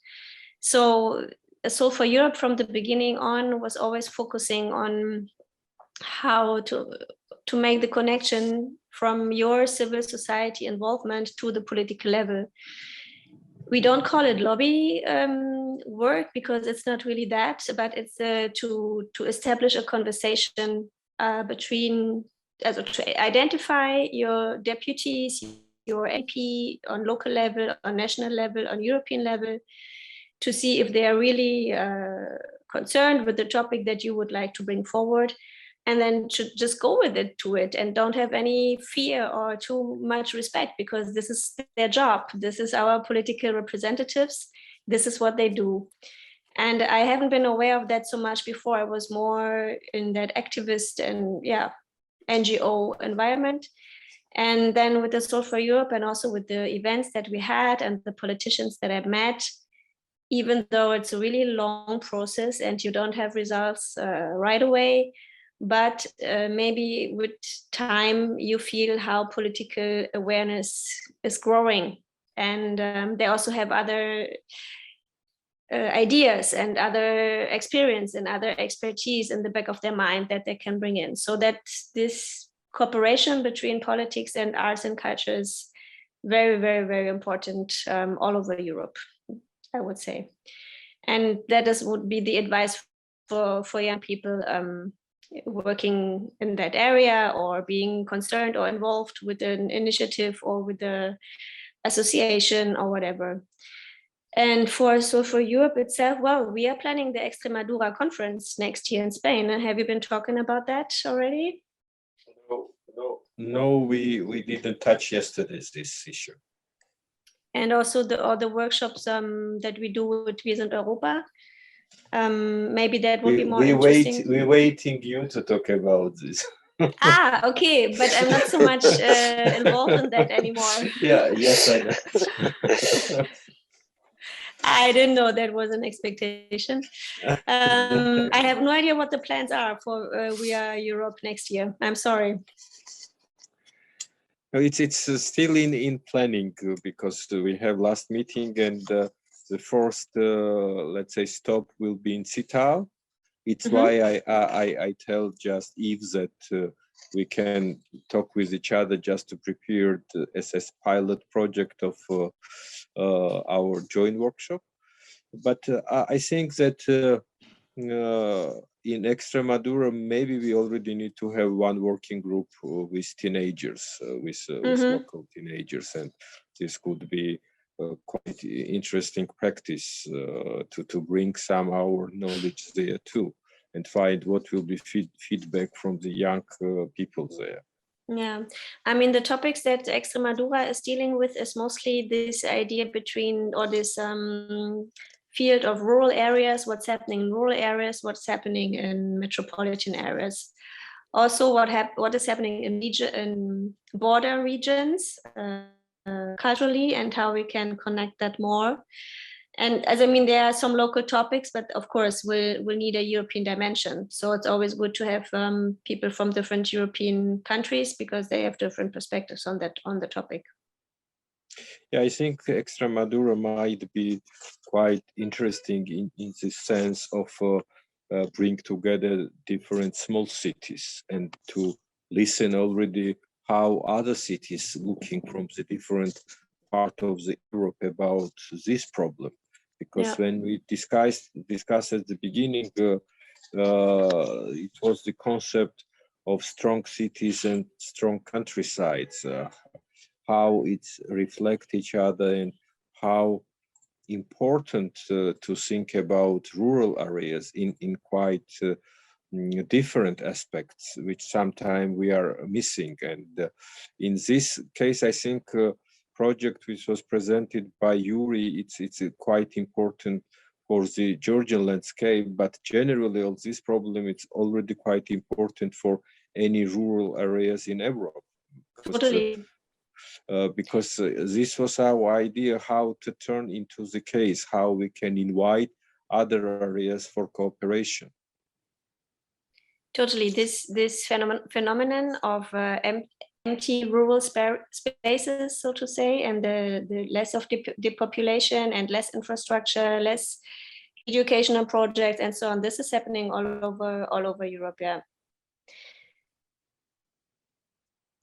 So Solve for Europe from the beginning on was always focusing on how to make the connection from your civil society involvement to the political level. We don't call it lobby work because it's not really that, but it's to establish a conversation between, to identify your deputies, your MP on local level, on national level, on European level, to see if they are really concerned with the topic that you would like to bring forward, and then to just go with it and don't have any fear or too much respect, because this is their job. This is our political representatives. This is what they do. And I haven't been aware of that so much before. I was more in that activist and NGO environment. And then with the Solve for Europe and also with the events that we had and the politicians that I've met, even though it's a really long process and you don't have results right away, but maybe with time you feel how political awareness is growing, and they also have other ideas and other experience and other expertise in the back of their mind that they can bring in, so that this cooperation between politics and arts and culture is very, very, very important all over Europe, I would say. And that would be the advice for young people working in that area, or being concerned or involved with an initiative or with the association or whatever. And for Europe itself, well, we are planning the Extremadura conference next year in Spain. Have you been talking about that already? No, we didn't touch yesterday this issue. And also the workshops that we do with Wiesent Europa. Maybe that would be more interesting. We're waiting you to talk about this. Okay, but I'm not so much involved in that anymore. Yes, I know. I didn't know that was an expectation. I have no idea what the plans are for We Are Europe next year. I'm sorry. It's still in planning because we have last meeting and the first let's say stop will be in Cital. It's why I tell just Yves that we can talk with each other just to prepare the SS pilot project of our joint workshop. But I think that in Extremadura, maybe we already need to have one working group with teenagers, with local teenagers, and this could be quite interesting practice to bring some our knowledge there too, and find what will be feedback from the young people there. Yeah, I mean, the topics that Extremadura is dealing with is mostly this idea between, or this field of rural areas, what's happening in rural areas, what's happening in metropolitan areas. Also, what is happening in border regions culturally, and how we can connect that more. And as I mean, there are some local topics, but of course we'll need a European dimension. So it's always good to have people from different European countries because they have different perspectives on the topic. Yeah, I think Extremadura might be quite interesting in the sense of bring together different small cities and to listen already how other cities looking from the different part of the Europe about this problem. Because when we discussed at the beginning, it was the concept of strong cities and strong countrysides, how it reflect each other and how important to think about rural areas in quite different aspects, which sometimes we are missing. And in this case, I think project which was presented by Yuri, it's quite important for the Georgian landscape, but generally of this problem, it's already quite important for any rural areas in Europe. Totally. Because this was our idea, how to turn into the case, how we can invite other areas for cooperation. Totally, this phenomenon of empty rural spaces, so to say, and the less of depopulation and less infrastructure, less educational projects, and so on. This is happening all over Europe, yeah.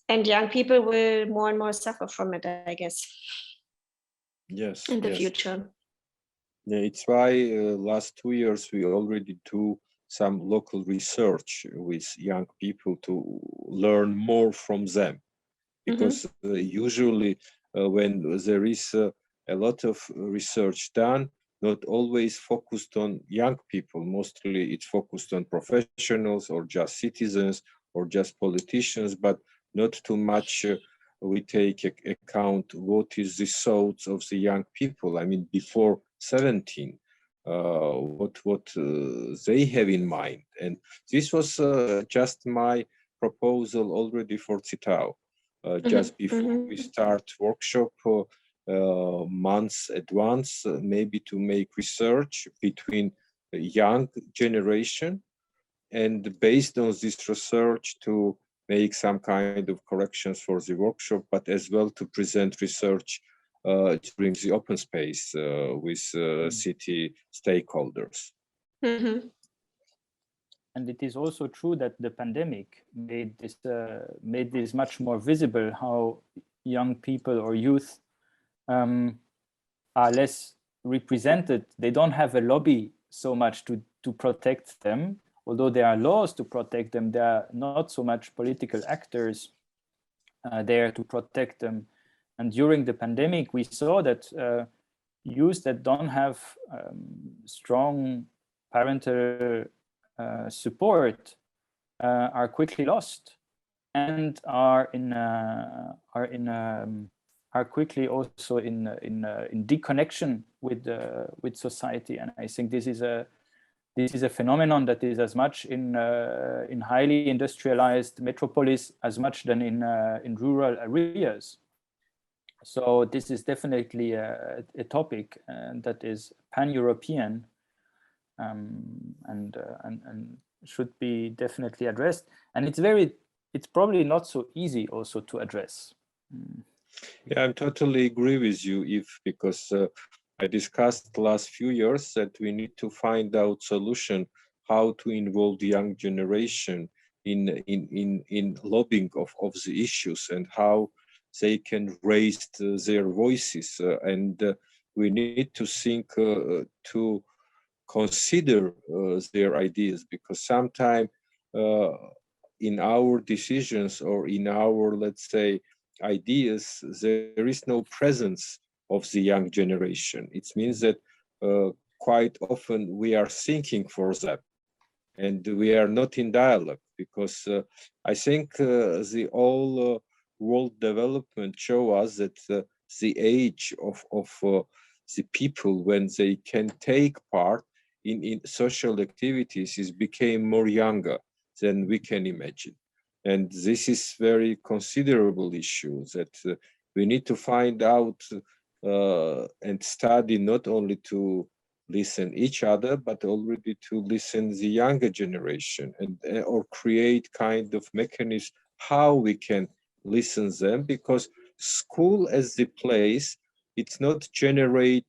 And young people will more and more suffer from it, I guess. Yes. In the future. Yeah, it's why last 2 years we already do some local research with young people to learn more from them, because usually when there is a lot of research done, not always focused on young people, mostly it's focused on professionals or just citizens or just politicians, but not too much we take account what is the thoughts of the young people, I mean before 17. What they have in mind, and this was just my proposal already for Citao, just before we start workshop, months advance, maybe to make research between the young generation, and based on this research to make some kind of corrections for the workshop, but as well to present research during the open space with city stakeholders. And it is also true that the pandemic made this much more visible, how young people or youth are less represented. They don't have a lobby so much to protect them. Although there are laws to protect them, there are not so much political actors there to protect them. And during the pandemic, we saw that youth that don't have strong parental support are quickly lost and are quickly also in deconnection with society. And I think this is a phenomenon that is as much in highly industrialized metropolis as much than in rural areas. So this is definitely a topic that is pan-European and should be definitely addressed. And it's probably not so easy also to address. Yeah, I totally agree with you, because I discussed the last few years that we need to find out solution how to involve the young generation in lobbying of the issues and how they can raise their voices, and we need to think to consider their ideas, because sometimes in our decisions or in our, let's say, ideas, there is no presence of the young generation. It means that quite often we are thinking for them and we are not in dialogue, because I think the whole world development show us that the age of the people when they can take part in social activities is became more younger than we can imagine. And this is very considerable issue that we need to find out and study, not only to listen each other, but already to listen the younger generation, and or create kind of mechanism how we can listen them, because school as the place, it's not generate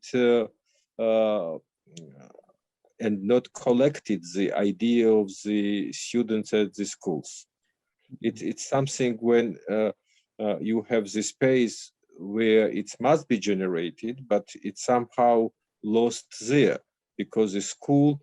and not collected the idea of the students at the schools. It's something when you have the space where it must be generated, but it's somehow lost there, because the school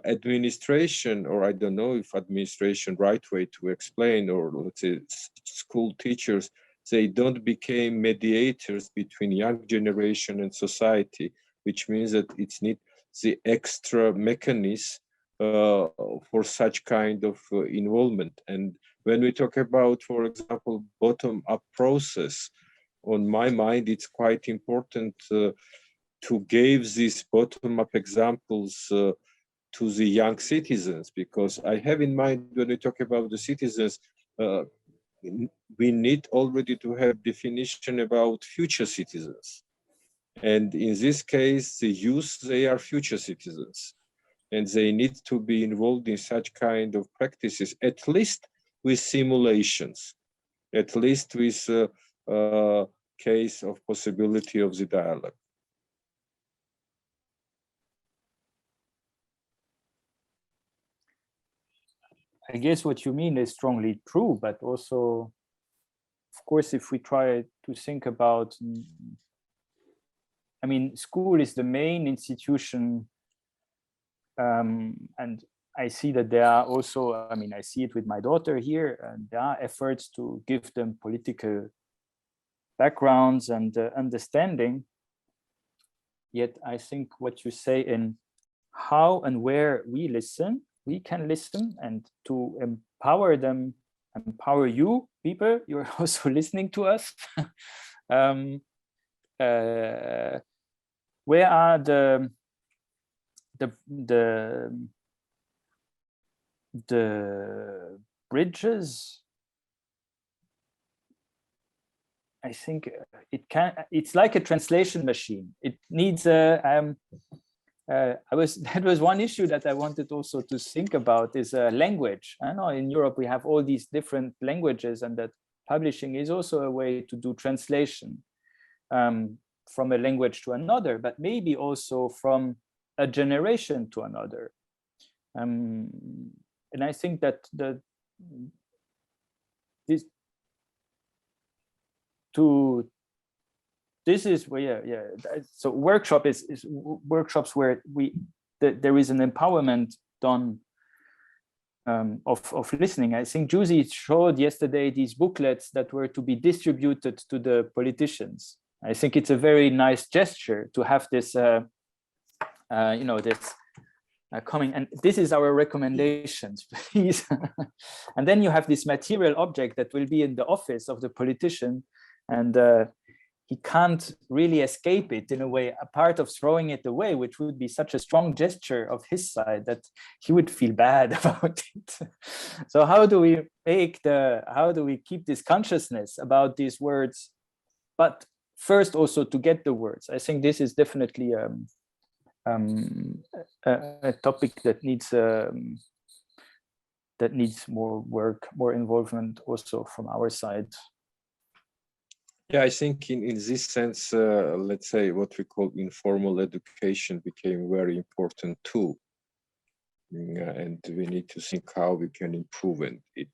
administration, or I don't know if administration right way to explain, or let's say school teachers, they don't become mediators between young generation and society, which means that it's need the extra mechanism for such kind of involvement. And when we talk about, for example, bottom-up process, on my mind, it's quite important to give these bottom-up examples to the young citizens, because I have in mind when we talk about the citizens, we need already to have definition about future citizens. And in this case, the youth, they are future citizens, and they need to be involved in such kind of practices, at least with simulations, at least with case of possibility of the dialogue. I guess what you mean is strongly true, but also, of course, if we try to think about, I mean, school is the main institution, and I see that there are also, I mean, I see it with my daughter here, and there are efforts to give them political backgrounds and understanding. Yet I think what you say in how and where we listen, we can listen, and to empower them, empower you people, you're also listening to us. Where are the bridges? I think it's like a translation machine. It needs that was one issue that I wanted also to think about, is language. I know in Europe we have all these different languages, and that publishing is also a way to do translation from a language to another, but maybe also from a generation to another. And I think that this is where, so workshop is workshops where there is an empowerment done of listening. I think Juzi showed yesterday these booklets that were to be distributed to the politicians. I think it's a very nice gesture to have this, this coming, and this is our recommendations, please. And then you have this material object that will be in the office of the politician, and he can't really escape it in a way, a part of throwing it away, which would be such a strong gesture of his side that he would feel bad about it. So how do we keep this consciousness about these words, but first also to get the words? I think this is definitely a topic that needs more work, more involvement also from our side. Yeah, I think in this sense, let's say what we call informal education became very important too. And we need to think how we can improve it,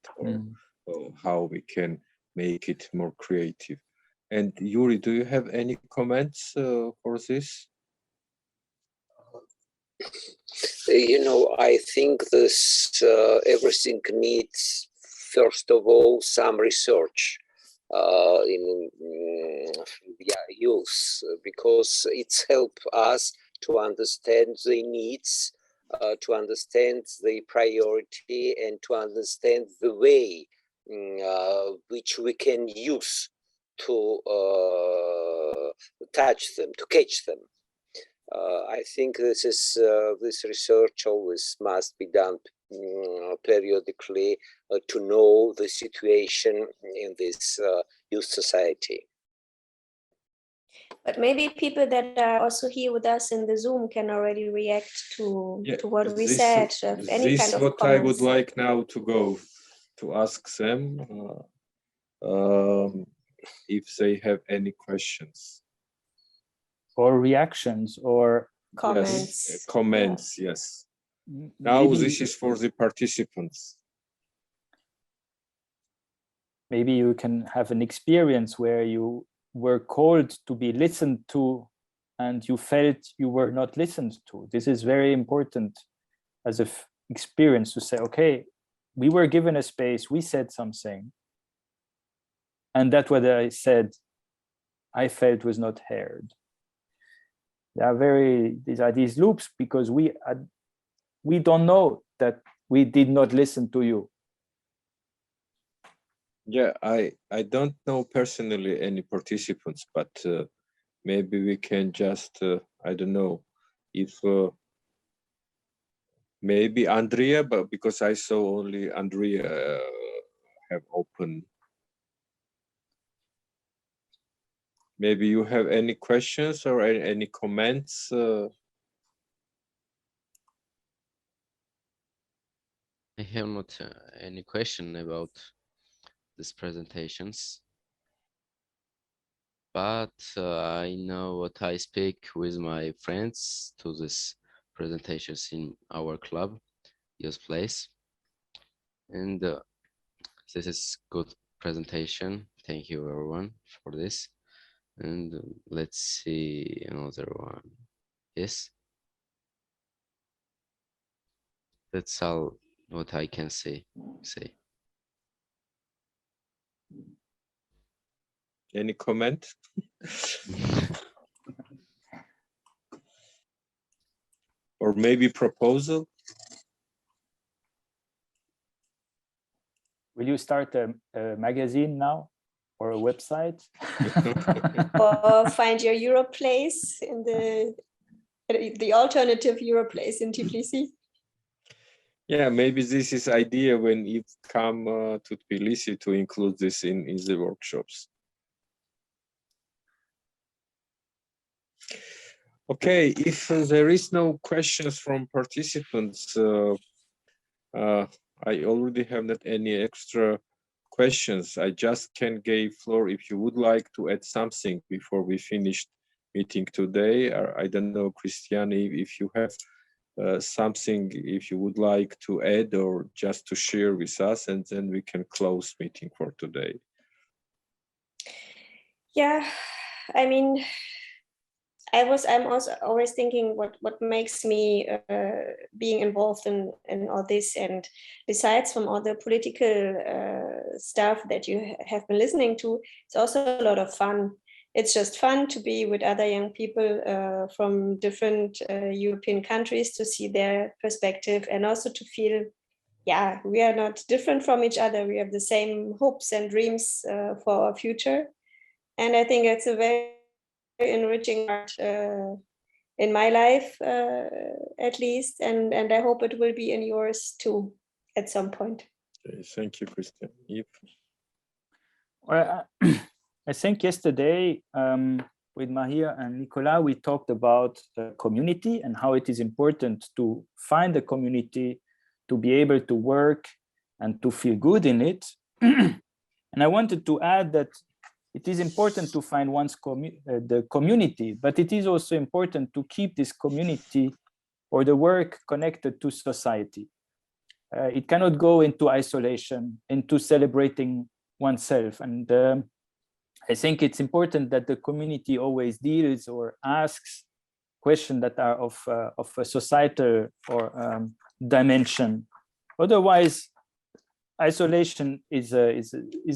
or how we can make it more creative. And Yuri, do you have any comments for this? I think this everything needs, first of all, some research in youth, because it's helped us to understand the needs, to understand the priority, and to understand the way which we can use to touch them, to catch them. I think this research always must be done periodically to know the situation in this youth society. But maybe people that are also here with us in the Zoom can already react to what we said. Any this kind of what comments. I would like now to go to ask them if they have any questions or reactions or comments. Yes, comments. Yeah. Yes. Now maybe, this is for the participants. Maybe you can have an experience where you were called to be listened to and you felt you were not listened to. This is very important as an experience to say, okay, we were given a space, we said something, and that what I said, I felt was not heard. These are these loops because we don't know that we did not listen to you. Yeah, I don't know personally any participants, but maybe we can just I don't know if maybe Andrea, but because I saw only Andrea have open. Maybe you have any questions or any comments? I have not any question about these presentations, but I know what I speak with my friends to these presentations in our club, Youth Place, and this is good presentation. Thank you everyone for this. And let's see another one. Yes, that's all what I can say. Any comment? Or maybe proposal? Will you start a magazine now or a website? Or find your Europlace in the alternative Europlace in Tbilisi. Yeah, maybe this is idea when you come to Tbilisi to include this in the workshops. Okay, if there is no questions from participants, I already have not any extra questions. I just can give floor if you would like to add something before we finish meeting today. Or I don't know, Christiane, if you have something, if you would like to add or just to share with us, and then we can close meeting for today. Yeah, I mean, I'm also always thinking what makes me being involved in all this, and besides from all the political stuff that you have been listening to, it's also a lot of fun. It's just fun to be with other young people from different European countries, to see their perspective, and also to feel, yeah, we are not different from each other. We have the same hopes and dreams for our future. And I think it's a very enriching part in my life, at least, and I hope it will be in yours too at some point. Okay, thank you, Christian. Well, I think yesterday with Mahir and Nicola, we talked about community and how it is important to find a community, to be able to work and to feel good in it. And I wanted to add that it is important to find one's the community, but it is also important to keep this community or the work connected to society. It cannot go into isolation, into celebrating oneself. And I think it's important that the community always deals or asks questions that are of a societal or dimension. Otherwise, isolation is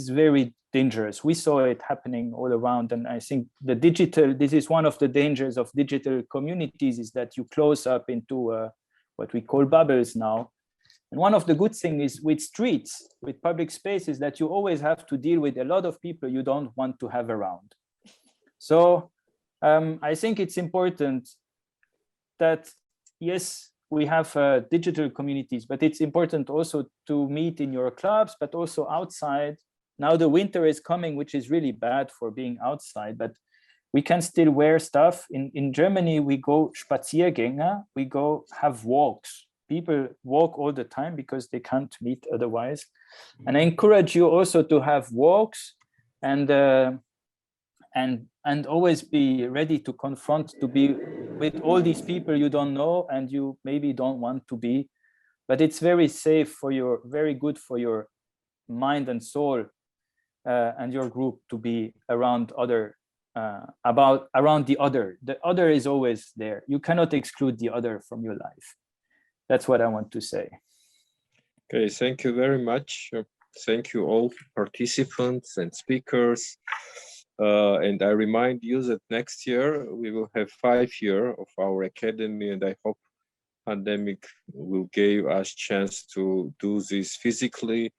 very dangerous. We saw it happening all around, and I think this is one of the dangers of digital communities, is that you close up into what we call bubbles now. And one of the good things is with streets, with public spaces, that you always have to deal with a lot of people you don't want to have around. So I think it's important that, yes, we have digital communities, but it's important also to meet in your clubs, but also outside. Now the winter is coming, which is really bad for being outside, but we can still wear stuff. In Germany, we go Spaziergänge, we go have walks. People walk all the time because they can't meet otherwise. And I encourage you also to have walks and always be ready to confront, to be with all these people you don't know and you maybe don't want to be, but it's very safe for your, very good for your mind and soul and your group to be around other, around the other. The other is always there. You cannot exclude the other from your life. That's what I want to say. Okay, thank you very much. Thank you all participants and speakers. And I remind you that next year we will have 5 years of our academy, and I hope pandemic will give us chance to do this physically,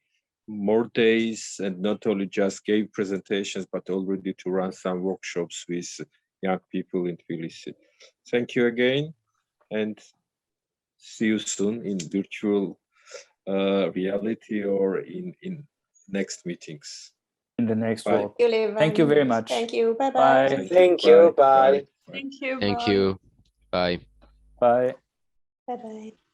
more days, and not only just give presentations, but already to run some workshops with young people in Tbilisi. Thank you again, and see you soon in virtual reality or in next meetings. In the next Bye. walk. Thank you very much. Thank you. Bye-bye. Thank you. Bye. Thank you. Thank Bye. you. Bye. Bye. Bye-bye.